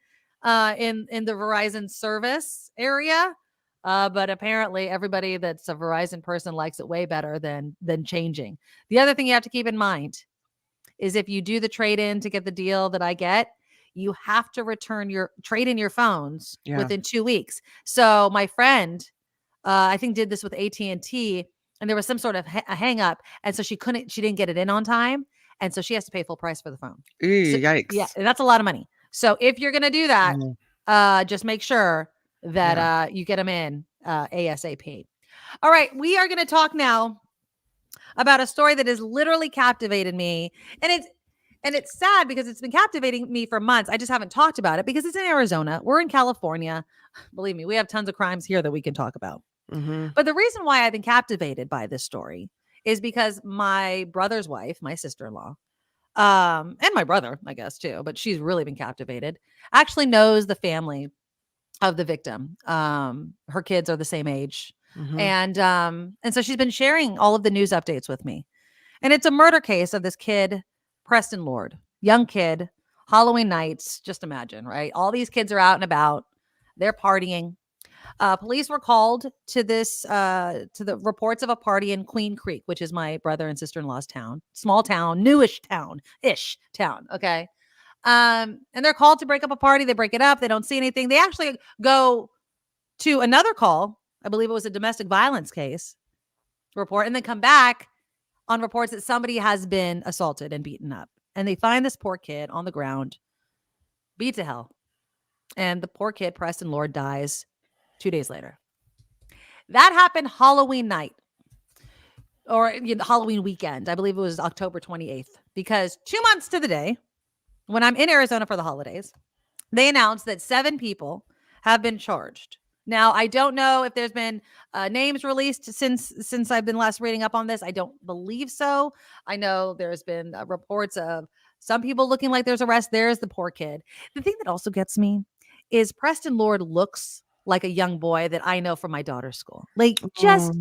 in the Verizon service area. But apparently everybody that's a Verizon person likes it way better than changing. The other thing you have to keep in mind is if you do the trade-in to get the deal that I get, you have to trade in your phones within 2 weeks. So my friend, I think did this with AT&T, and there was some sort of a hang up. And so she didn't get it in on time. And so she has to pay full price for the phone. Yikes. Yeah, that's a lot of money. So if you're going to do that, just make sure that you get them in ASAP. All right. We are going to talk now about a story that has literally captivated me. And it's sad because it's been captivating me for months. I just haven't talked about it because it's in Arizona. We're in California. Believe me, we have tons of crimes here that we can talk about. Mm-hmm. But the reason why I've been captivated by this story is because my brother's wife, my sister-in-law, and my brother, I guess, too, but she's really been captivated, actually knows the family of the victim. Her kids are the same age. Mm-hmm. And so she's been sharing all of the news updates with me. And it's a murder case of this kid, Preston Lord, young kid, Halloween nights. Just imagine, right? All these kids are out and about. They're partying. Police were called to the reports of a party in Queen Creek, which is my brother and sister-in-law's town, small town, newish town-ish town. Okay. And they're called to break up a party. They break it up. They don't see anything. They actually go to another call. I believe it was a domestic violence case report, and then come back on reports that somebody has been assaulted and beaten up. And they find this poor kid on the ground, beat to hell. And the poor kid, Preston Lord, dies 2 days later. That happened Halloween night or Halloween weekend. I believe it was October 28th, because 2 months to the day, when I'm in Arizona for the holidays, they announced that 7 people have been charged. Now, I don't know if there's been names released since I've been last reading up on this. I don't believe so. I know there's been reports of some people looking like there's arrests. There's the poor kid. The thing that also gets me is Preston Lord looks like a young boy that I know from my daughter's school. Like just,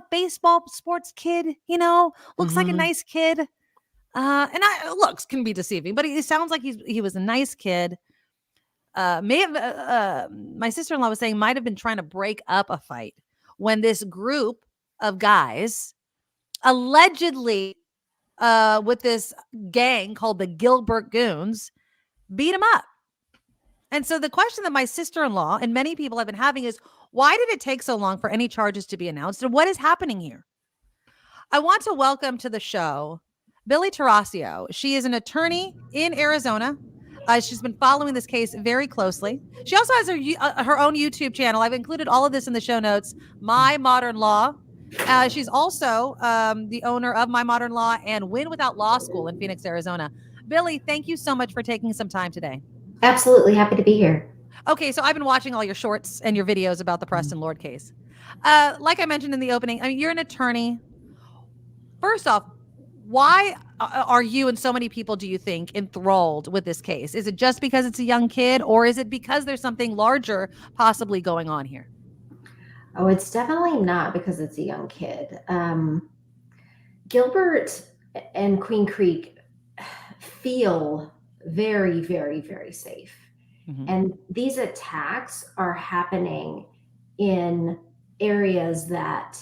baseball, sports kid, looks like a nice kid. And looks can be deceiving, but he sounds like he was a nice kid. My sister-in-law was saying might have been trying to break up a fight when this group of guys allegedly with this gang called the Gilbert Goons beat him up. And so the question that my sister-in-law and many people have been having is, why did it take so long for any charges to be announced? And what is happening here? I want to welcome to the show Billie Tarascio. She is an attorney in Arizona. She's been following this case very closely. She also has her own YouTube channel. I've included all of this in the show notes, My Modern Law. She's also the owner of My Modern Law and Win Without Law School in Phoenix, Arizona. Billie, thank you so much for taking some time today. Absolutely. Happy to be here. Okay, so I've been watching all your shorts and your videos about the Preston Lord case. Like I mentioned in the opening, I mean, you're an attorney. First off, why are you and so many people, do you think, enthralled with this case? Is it just because it's a young kid, or is it because there's something larger possibly going on here? Oh, it's definitely not because it's a young kid. Gilbert and Queen Creek feel very, very, very safe. Mm-hmm. And these attacks are happening in areas that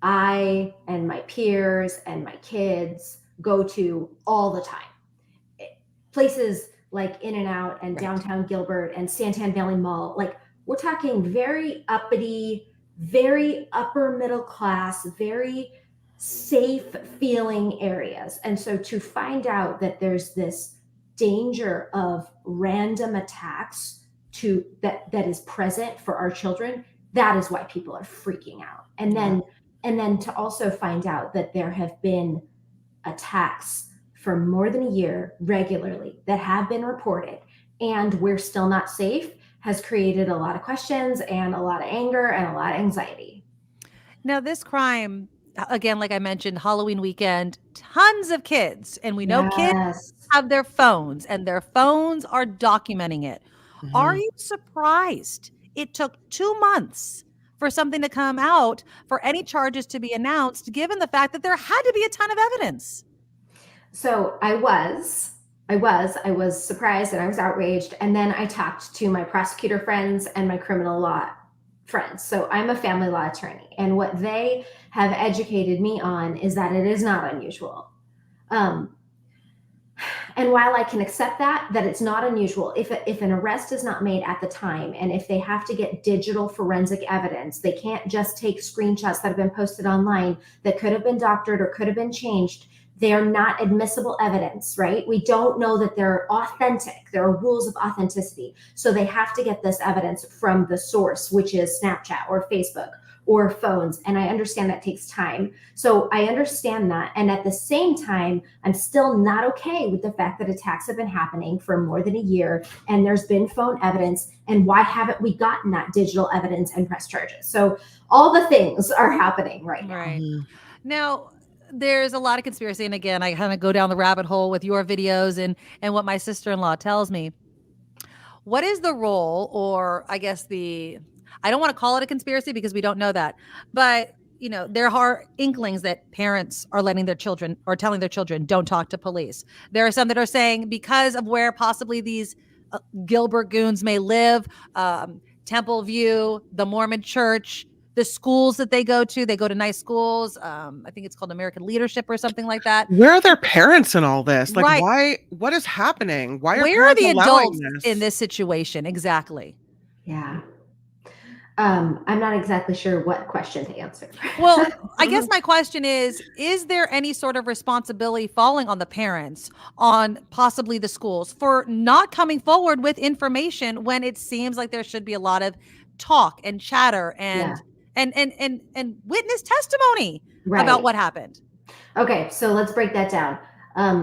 I and my peers and my kids go to all the time. Places like In-N-Out and downtown Gilbert and Santan Valley Mall, like we're talking very uppity, very upper middle class, very safe feeling areas. And so to find out that there's this danger of random attacks that is present for our children, that is why people are freaking out. And then to also find out that there have been attacks for more than a year regularly that have been reported and we're still not safe has created a lot of questions and a lot of anger and a lot of anxiety. Now, this crime, again, like I mentioned, Halloween weekend, tons of kids, and we know kids have their phones and their phones are documenting it. Mm-hmm. Are you surprised it took 2 months for something to come out, for any charges to be announced, given the fact that there had to be a ton of evidence? So I was surprised and I was outraged. And then I talked to my prosecutor friends and my criminal law friends. So I'm a family law attorney. And what they have educated me on is that it is not unusual. And while I can accept that it's not unusual, if an arrest is not made at the time, and if they have to get digital forensic evidence, they can't just take screenshots that have been posted online that could have been doctored or could have been changed. They are not admissible evidence, right? We don't know that they're authentic. There are rules of authenticity. So they have to get this evidence from the source, which is Snapchat or Facebook or phones. And I understand that takes time. So I understand that. And at the same time, I'm still not okay with the fact that attacks have been happening for more than a year and there's been phone evidence. And why haven't we gotten that digital evidence and press charges? So all the things are happening right now. Right. Now, there's a lot of conspiracy. And again, I kind of go down the rabbit hole with your videos and what my sister-in-law tells me. What is the role, or I guess I don't want to call it a conspiracy because we don't know that, but there are inklings that parents are letting their children or telling their children don't talk to police. There are some that are saying because of where possibly these Gilbert Goons may live, Temple View, the Mormon Church, the schools that they go to nice schools. I think it's called American Leadership or something like that. Where are their parents in all this? Like, Right. what is happening? Why are Where are parents the allowing adults this? in this situation? Exactly. Yeah. I'm not exactly sure what question to answer. Well, I guess my question is there any sort of responsibility falling on the parents, on possibly the schools, for not coming forward with information when it seems like there should be a lot of talk and chatter and witness testimony about what happened? Okay, so let's break that down.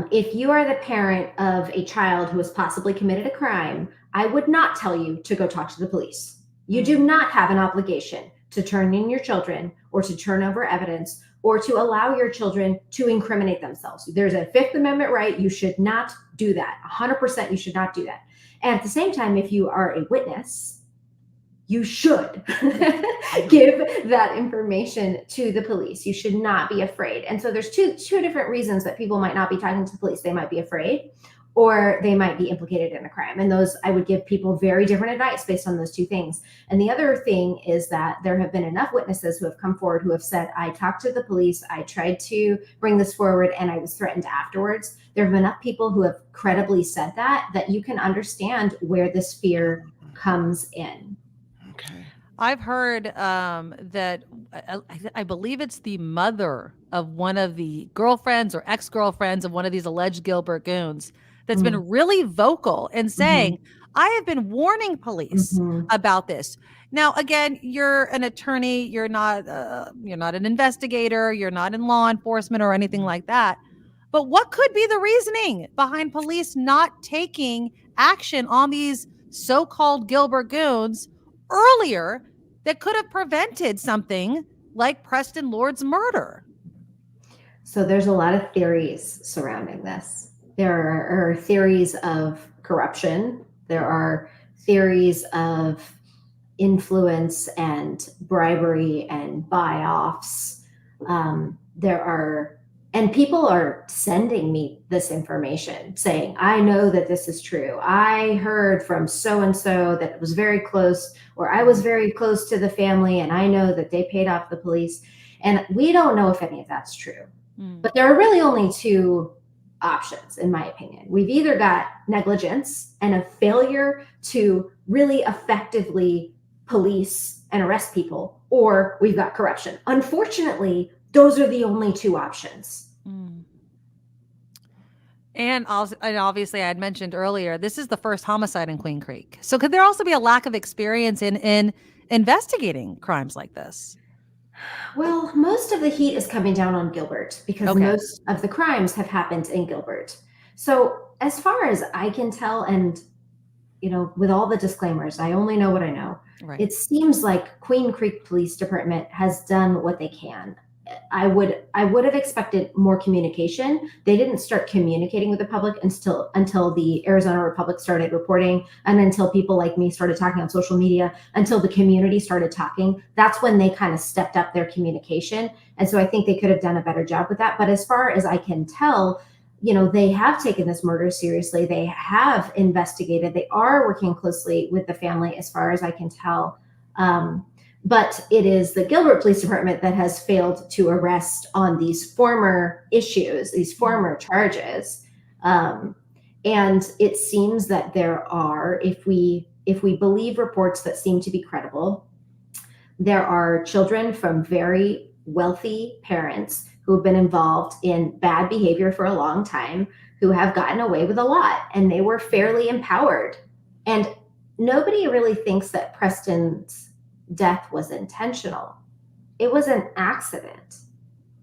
If you are the parent of a child who has possibly committed a crime, I would not tell you to go talk to the police. You do not have an obligation to turn in your children or to turn over evidence or to allow your children to incriminate themselves. There's a Fifth Amendment right. You should not do that. 100% you should not do that. And at the same time, if you are a witness, you should give that information to the police. You should not be afraid. And so there's two different reasons that people might not be talking to the police. They might be afraid, or they might be implicated in a crime. And those, I would give people very different advice based on those two things. And the other thing is that there have been enough witnesses who have come forward who have said, I talked to the police, I tried to bring this forward, and I was threatened afterwards. There have been enough people who have credibly said that you can understand where this fear comes in. Okay. I've heard that I believe it's the mother of one of the girlfriends or ex-girlfriends of one of these alleged Gilbert Goons that's been really vocal and saying, I have been warning police about this. Now, again, you're an attorney. You're not an investigator. You're not in law enforcement or anything like that. But what could be the reasoning behind police not taking action on these so-called Gilbert Goons earlier that could have prevented something like Preston Lord's murder? So there's a lot of theories surrounding this. There are theories of corruption. There are theories of influence and bribery and buy-offs. And people are sending me this information saying, I know that this is true. I heard from so-and-so that it was very close, or I was very close to the family, and I know that they paid off the police. And we don't know if any of that's true. But there are really only two options, in my opinion. We've either got negligence and a failure to really effectively police and arrest people, or we've got corruption. Unfortunately, those are the only two options. And obviously, I had mentioned earlier, this is the first homicide in Queen Creek. So could there also be a lack of experience in investigating crimes like this? Well, most of the heat is coming down on Gilbert because most of the crimes have happened in Gilbert. So as far as I can tell, and with all the disclaimers, I only know what I know. Right. It seems like Queen Creek Police Department has done what they can. I would have expected more communication. They didn't start communicating with the public until the Arizona Republic started reporting, and until people like me started talking on social media, until the community started talking. That's when they kind of stepped up their communication. And so I think they could have done a better job with that. But as far as I can tell, they have taken this murder seriously. They have investigated. They are working closely with the family, as far as I can tell. But it is the Gilbert Police Department that has failed to arrest on these former issues, these former charges. And it seems that there are, if we believe reports that seem to be credible, there are children from very wealthy parents who have been involved in bad behavior for a long time, who have gotten away with a lot, and they were fairly empowered. And nobody really thinks that Preston's death was intentional. It was an accident.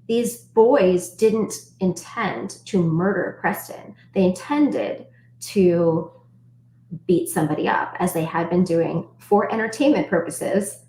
These boys didn't intend to murder Preston. They intended to beat somebody up, as they had been doing for entertainment purposes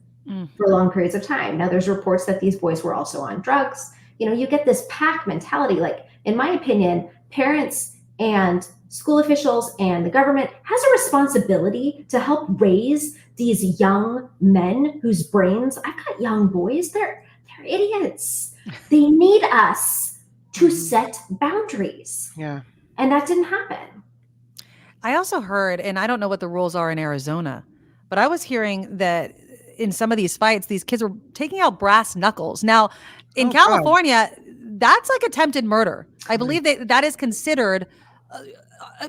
for long periods of time. Now, there's reports that these boys were also on drugs. You get this pack mentality. Like, in my opinion, parents and school officials and the government has a responsibility to help raise these young men whose brains, I've got young boys, they're idiots. They need us to set boundaries. Yeah. And that didn't happen. I also heard, and I don't know what the rules are in Arizona, but I was hearing that in some of these fights, these kids were taking out brass knuckles. Now, in California, that's like attempted murder. I believe that is considered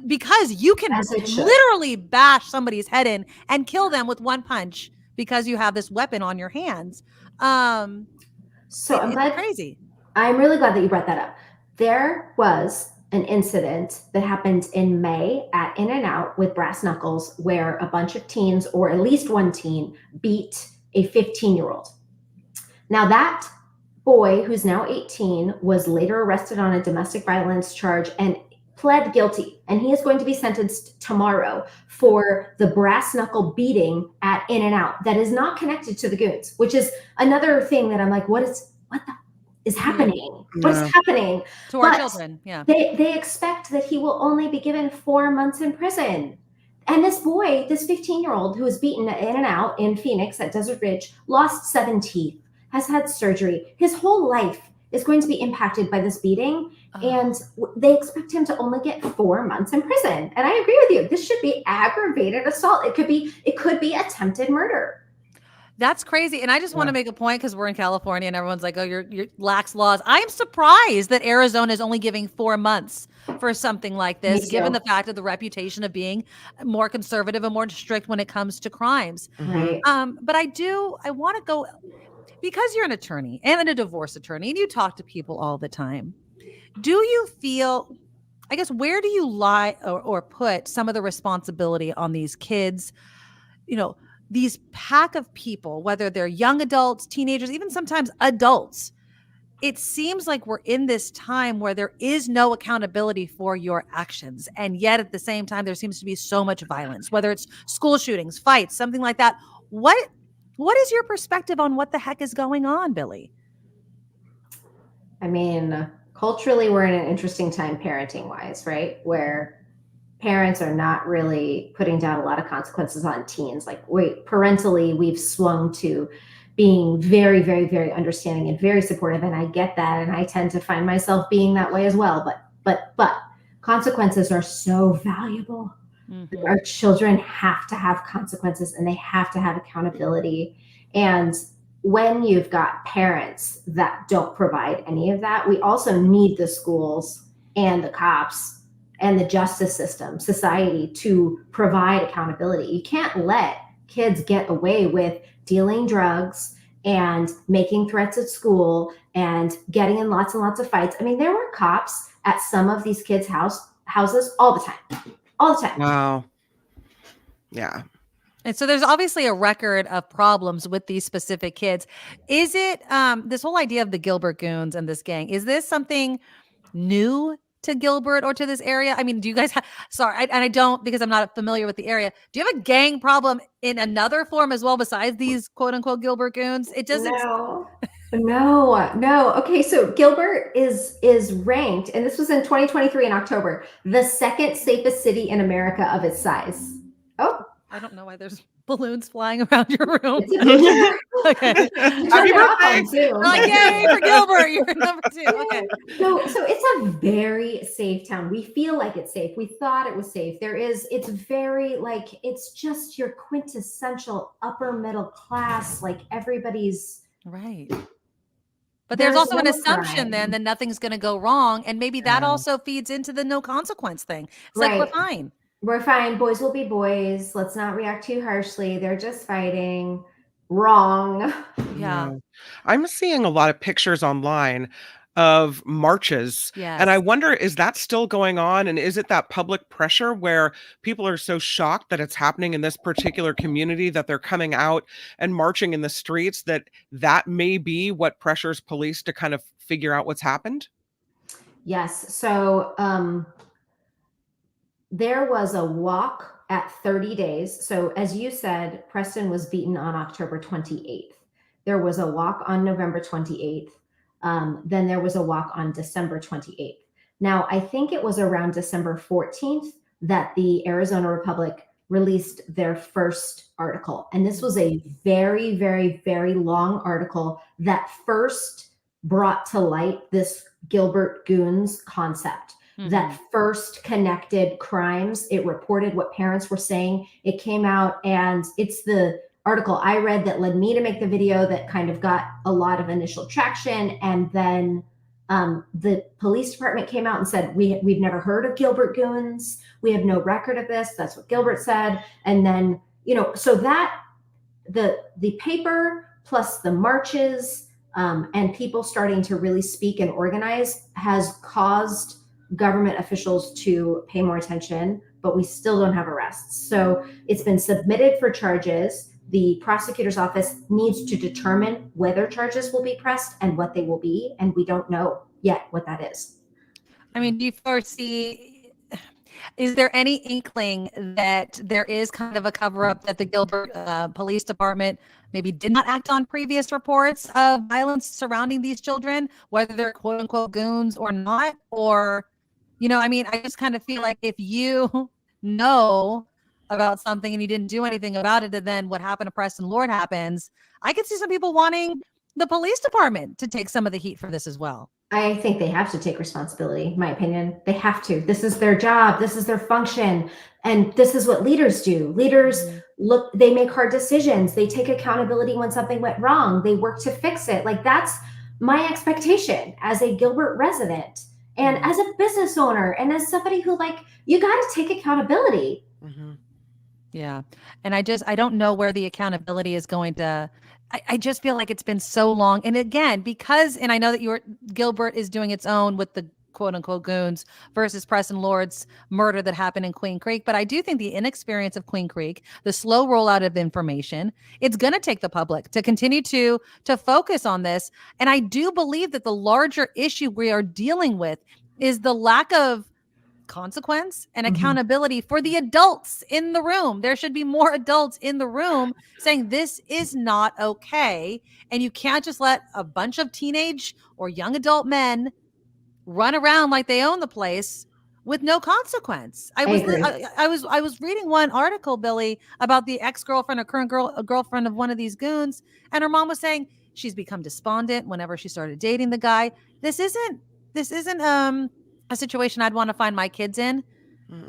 because you can literally bash somebody's head in and kill them with one punch because you have this weapon on your hands. So it's crazy. I'm really glad that you brought that up. There was an incident that happened in May at In-N-Out with brass knuckles where a bunch of teens, or at least one teen, beat a 15-year-old. Now that boy, who's now 18, was later arrested on a domestic violence charge and pled guilty. And he is going to be sentenced tomorrow for the brass knuckle beating at In-N-Out that is not connected to the Goons, which is another thing that I'm like, what the is happening? What is happening to our children? Yeah, they expect that he will only be given 4 months in prison. And this boy, this 15-year-old who was beaten at In-N-Out in Phoenix at Desert Ridge, lost 7 teeth, has had surgery. His whole life is going to be impacted by this beating. And they expect him to only get 4 months in prison. And I agree with you. This should be aggravated assault. It could be attempted murder. That's crazy. And I just want to make a point because we're in California and everyone's like, oh, you're lax laws. I'm surprised that Arizona is only giving 4 months for something like this, given the fact of the reputation of being more conservative and more strict when it comes to crimes. Right. But I want to go, because you're an attorney and a divorce attorney and you talk to people all the time. Do you feel, I guess, where do you lie or put some of the responsibility on these kids, these pack of people, whether they're young adults, teenagers, even sometimes adults? It seems like we're in this time where there is no accountability for your actions. And yet at the same time, there seems to be so much violence, whether it's school shootings, fights, something like that. What is your perspective on what the heck is going on, Billie? I mean, culturally, we're in an interesting time parenting wise, right? Where parents are not really putting down a lot of consequences on teens. Like, parentally, we've swung to being very, very, very understanding and very supportive. And I get that. And I tend to find myself being that way as well. But consequences are so valuable. Mm-hmm. Our children have to have consequences and they have to have accountability. And when you've got parents that don't provide any of that, we also need the schools and the cops and the justice system, society, to provide accountability. You can't let kids get away with dealing drugs and making threats at school and getting in lots and lots of fights. I mean, there were cops at some of these kids' houses all the time. Wow. Yeah. And so there's obviously a record of problems with these specific kids. Is it this whole idea of the Gilbert Goons and this gang, is this something new to Gilbert or to this area? I mean, do you guys have, I don't, because I'm not familiar with the area. Do you have a gang problem in another form as well besides these quote unquote Gilbert Goons? It doesn't. No. Okay. So Gilbert is ranked, and this was in 2023 in October, the second safest city in America of its size. Oh, I don't know why there's balloons flying around your room. Okay. Happy birthday. Like, yay for Gilbert. You're number 2. Okay. So it's a very safe town. We feel like it's safe. We thought it was safe. It's very it's just your quintessential upper middle class, like everybody's right. But there's also an assumption then that nothing's going to go wrong. And maybe that also feeds into the no consequence thing. It's like, we're fine. We're fine. Boys will be boys. Let's not react too harshly. They're just fighting. Wrong. Yeah. I'm seeing a lot of pictures online of marches. Yes. And I wonder, is that still going on? And is it that public pressure where people are so shocked that it's happening in this particular community that they're coming out and marching in the streets that may be what pressures police to kind of figure out what's happened? Yes. So, there was a walk at 30 days. So as you said, Preston was beaten on October 28th. There was a walk on November 28th. Then there was a walk on December 28th. Now, I think it was around December 14th that the Arizona Republic released their first article. And this was a very, very, very long article that first brought to light this Gilbert Goons concept. that first connected crimes. It reported what parents were saying. It came out, and it's the article I read that led me to make the video that kind of got a lot of initial traction. And then the police department came out and said, we've never heard of Gilbert Goons. We have no record of this. That's what Gilbert said. And then, so that the paper plus the marches and people starting to really speak and organize has caused government officials to pay more attention, but we still don't have arrests. So it's been submitted for charges. The prosecutor's office needs to determine whether charges will be pressed and what they will be, and we don't know yet what that is. I mean, do you foresee, is there any inkling that there is kind of a cover-up, that the Gilbert Police Department maybe did not act on previous reports of violence surrounding these children, whether they're quote-unquote goons or not? Or, I mean, I just kind of feel like if you know about something and you didn't do anything about it, and then what happened to Preston Lord happens, I could see some people wanting the police department to take some of the heat for this as well. I think they have to take responsibility, in my opinion. They have to. This is their job. This is their function. And this is what leaders do. Leaders they make hard decisions. They take accountability when something went wrong. They work to fix it. Like, that's my expectation as a Gilbert resident and as a business owner and as somebody who, you got to take accountability. Yeah. And I don't know where the accountability is going to, I just feel like it's been so long. And again, and I know that Gilbert is doing its own with the quote unquote goons versus Preston Lord's murder that happened in Queen Creek. But I do think the inexperience of Queen Creek, the slow rollout of information, it's going to take the public to continue to focus on this. And I do believe that the larger issue we are dealing with is the lack of consequence and accountability for the adults in the room. There should be more adults in the room saying this is not okay. And you can't just let a bunch of teenage or young adult men run around like they own the place with no consequence. I was reading one article, Billie, about the ex-girlfriend or current girlfriend of one of these goons, and her mom was saying she's become despondent whenever she started dating the guy. This isn't a situation I'd want to find my kids in.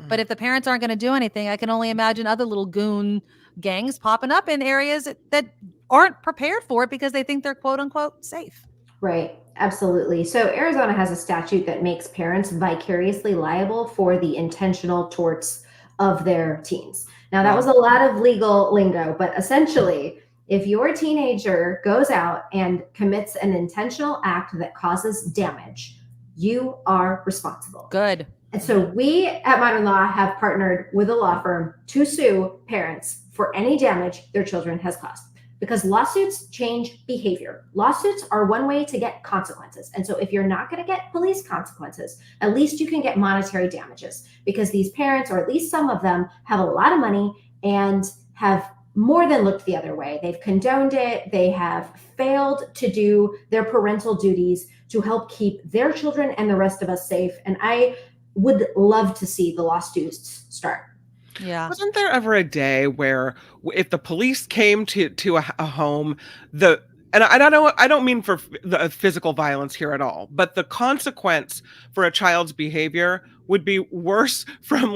But if the parents aren't going to do anything, I can only imagine other little goon gangs popping up in areas that aren't prepared for it because they think they're quote unquote safe. Right. Absolutely. So Arizona has a statute that makes parents vicariously liable for the intentional torts of their teens. Now, that was a lot of legal lingo, but essentially, if your teenager goes out and commits an intentional act that causes damage, you are responsible. Good. And so we at Modern Law have partnered with a law firm to sue parents for any damage their children has caused, because lawsuits change behavior. Lawsuits are one way to get consequences. And so if you're not going to get police consequences, at least you can get monetary damages, because these parents, or at least some of them, have a lot of money and have more than looked the other way. They've condoned it. They have failed to do their parental duties to help keep their children and the rest of us safe. And I would love to see the lawsuits start. Yeah. Wasn't there ever a day where if the police came to a home, and I don't mean for the physical violence here at all, but the consequence for a child's behavior would be worse from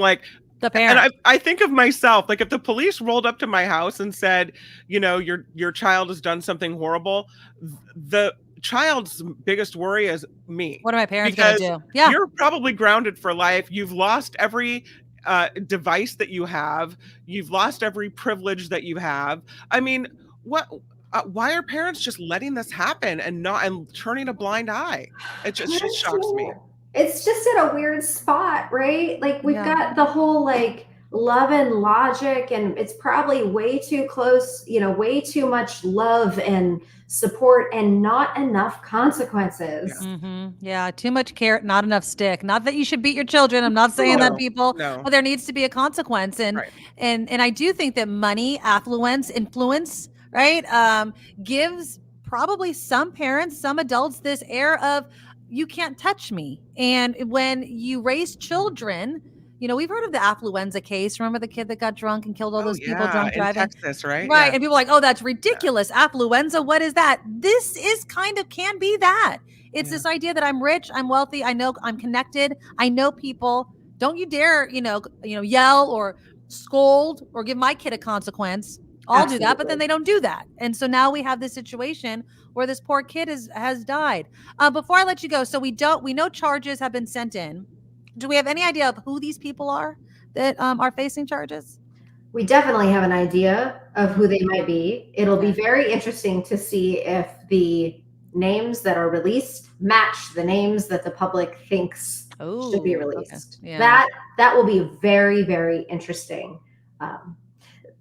the parent. And I think of myself, if the police rolled up to my house and said, your child has done something horrible, the child's biggest worry is me. What are my parents going to do? Yeah. You're probably grounded for life. You've lost every device that you have. You've lost every privilege that you have. I mean, why are parents just letting this happen and turning a blind eye? It just shocks me. It's just in a weird spot, right? We've got the whole love and logic, and it's probably way too close, way too much love and support and not enough consequences. Yeah, too much carrot, not enough stick. Not that you should beat your children. I'm not saying that, people. No. But there needs to be a consequence, and I do think that money, affluence, influence, right, gives probably some parents, some adults, this air of you can't touch me. And when you raise children, we've heard of the affluenza case. Remember the kid that got drunk and killed all those people drunk driving? In Texas, right? Right. Yeah. And people are like, oh, that's ridiculous. Affluenza, what is that? This is can be that. It's this idea that I'm rich, I'm wealthy, I know I'm connected, I know people. Don't you dare, yell or scold or give my kid a consequence. I'll do that, but then they don't do that. And so now we have this situation where this poor kid has died. Before I let you go, so we know charges have been sent in. Do we have any idea of who these people are that are facing charges? We definitely have an idea of who they might be. It'll be very interesting to see if the names that are released match the names that the public thinks should be released. Okay. Yeah. That will be very, very interesting.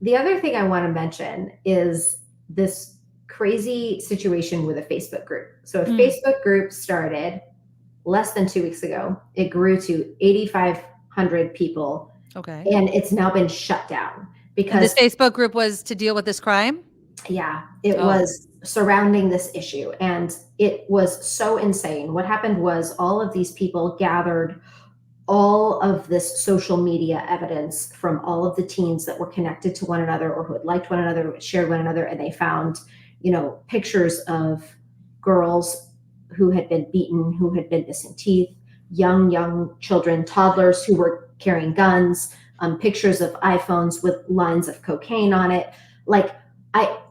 The other thing I want to mention is this crazy situation with a Facebook group. So a Facebook group started less than 2 weeks ago. It grew to 8,500 people. Okay. And it's now been shut down because and this Facebook group was to deal with this crime? Yeah, it was surrounding this issue. And it was so insane. What happened was all of these people gathered all of this social media evidence from all of the teens that were connected to one another or who had liked one another, shared one another, and they found, pictures of girls who had been beaten, who had been missing teeth, young children, toddlers who were carrying guns, pictures of iPhones with lines of cocaine on it,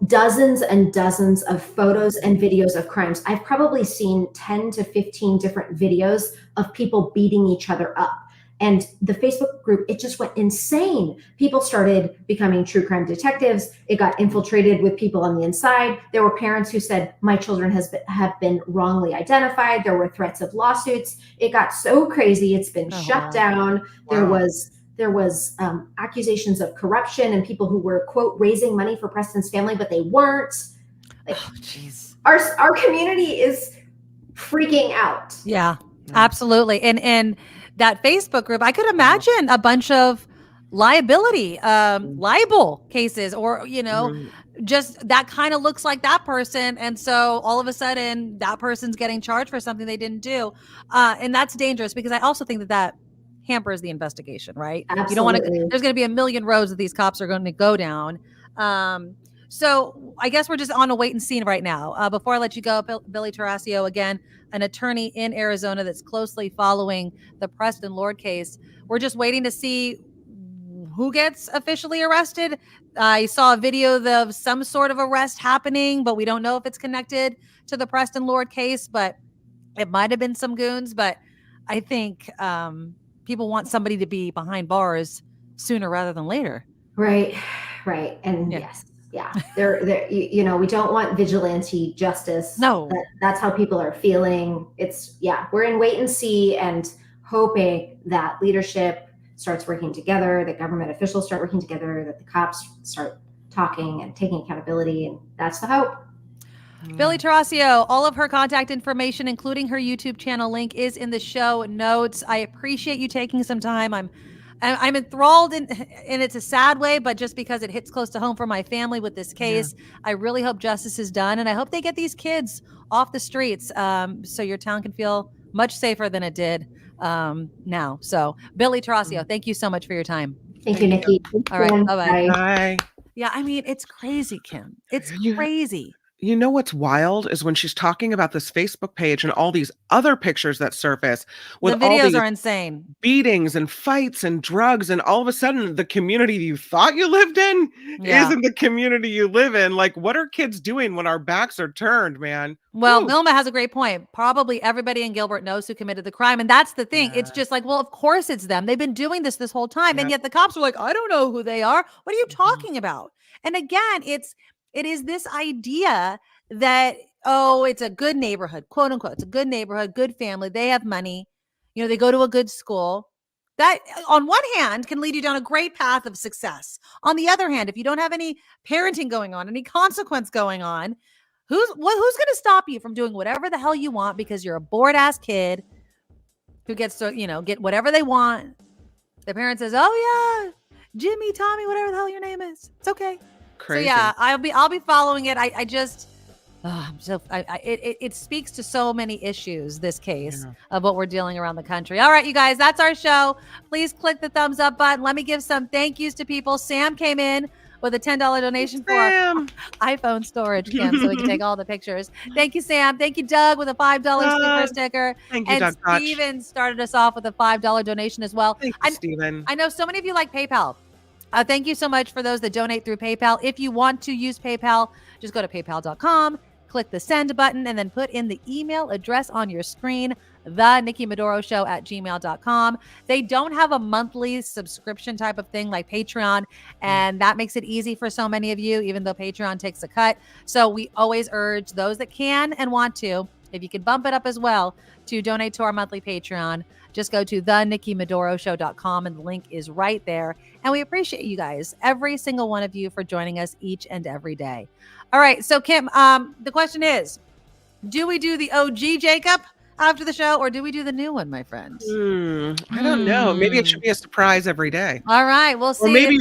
dozens and dozens of photos and videos of crimes. I've probably seen 10 to 15 different videos of people beating each other up. And the Facebook group, it just went insane. People started becoming true crime detectives. It got infiltrated with people on the inside. There were parents who said, my children have been wrongly identified. There were threats of lawsuits. It got so crazy. It's been shut down. Wow. There was accusations of corruption and people who were, quote, raising money for Preston's family, but they weren't. Jeez. Our community is freaking out. Yeah, absolutely. And that Facebook group, I could imagine a bunch of liability, libel cases, or, just that kind of looks like that person. And so all of a sudden that person's getting charged for something they didn't do. And that's dangerous because I also think that hampers the investigation, right? Absolutely. You don't want to, there's going to be a million roads that these cops are going to go down. So I guess we're just on a wait and see right now. Before I let you go, Billie Tarascio, again, an attorney in Arizona that's closely following the Preston Lord case. We're just waiting to see who gets officially arrested. I saw a video of some sort of arrest happening, but we don't know if it's connected to the Preston Lord case, but it might have been some goons. But I think people want somebody to be behind bars sooner rather than later. Right. And yes. Yeah, we don't want vigilante justice. No, that's how people are feeling. We're in wait and see and hoping that leadership starts working together, that government officials start working together, that the cops start talking and taking accountability. And that's the hope. Billie Tarascio, all of her contact information, including her YouTube channel link, is in the show notes. I appreciate you taking some time. I'm enthralled and it's a sad way, but just because it hits close to home for my family with this case, I really hope justice is done. And I hope they get these kids off the streets so your town can feel much safer than it did now. So Billie Tarascio, thank you so much for your time. Thank you, Nikki. All right. Bye-bye. Bye. Yeah. I mean, it's crazy, Kim. It's crazy. You know what's wild is when she's talking about this Facebook page and all these other pictures that surface with the videos all these are insane. Beatings and fights and drugs, and all of a sudden the community you thought you lived in isn't the community you live in. Like, what are kids doing when our backs are turned, man? Well, Milma has a great point. Probably everybody in Gilbert knows who committed the crime. And that's the thing. It's just like, well, of course it's them. They've been doing this whole time. And yet the cops are like, I don't know who they are. What are you talking about? And again, it is this idea that, it's a good neighborhood, quote unquote. It's a good neighborhood, good family. They have money. They go to a good school. That on one hand can lead you down a great path of success. On the other hand, if you don't have any parenting going on, any consequence going on, who's going to stop you from doing whatever the hell you want because you're a bored ass kid who gets to, get whatever they want. The parent says, oh yeah, Jimmy, Tommy, whatever the hell your name is. It's okay. Crazy. So yeah, I'll be following it. It speaks to so many issues, this case of what we're dealing around the country. All right, you guys, that's our show. Please click the thumbs up button. Let me give some thank yous to people. Sam came in with a $10 donation for iPhone storage, Kim, so we can take all the pictures. Thank you, Sam. Thank you, Doug, with a $5 super sticker. Thank you, and Doug Koch. Steven started us off with a $5 donation as well. Thank you, Steven. I know so many of you like PayPal. Thank you so much for those that donate through PayPal. If you want to use PayPal, just go to paypal.com, click the send button, and then put in the email address on your screen, thenikkimadoroshow@gmail.com. They don't have a monthly subscription type of thing like Patreon, and that makes it easy for so many of you, even though Patreon takes a cut. So we always urge those that can and want to, if you could bump it up as well, to donate to our monthly Patreon. Just go to thenikkimadoroshow.com and the link is right there. And we appreciate you guys, every single one of you, for joining us each and every day. All right. So, Kim, the question is, do we do the OG Jacob after the show, or do we do the new one, my friend? I don't know. Maybe it should be a surprise every day. All right. We'll see. Or maybe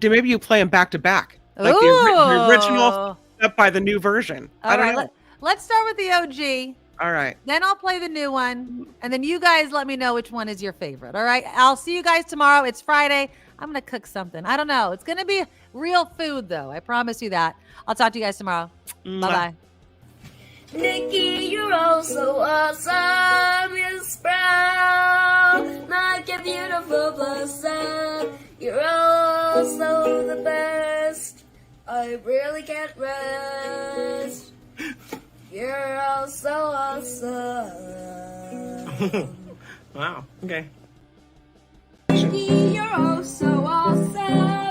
maybe you play them back to back. Like the original up by the new version. All right. Let's start with the OG. All right. Then I'll play the new one. And then you guys let me know which one is your favorite. All right. I'll see you guys tomorrow. It's Friday. I'm going to cook something. I don't know. It's going to be real food, though. I promise you that. I'll talk to you guys tomorrow. Bye-bye. Nikki, you're all so awesome. Miss Brown, like a beautiful blossom. You're all so the best. I really can't rest. You're all so awesome. Wow. Okay. Nikki, you're all so awesome.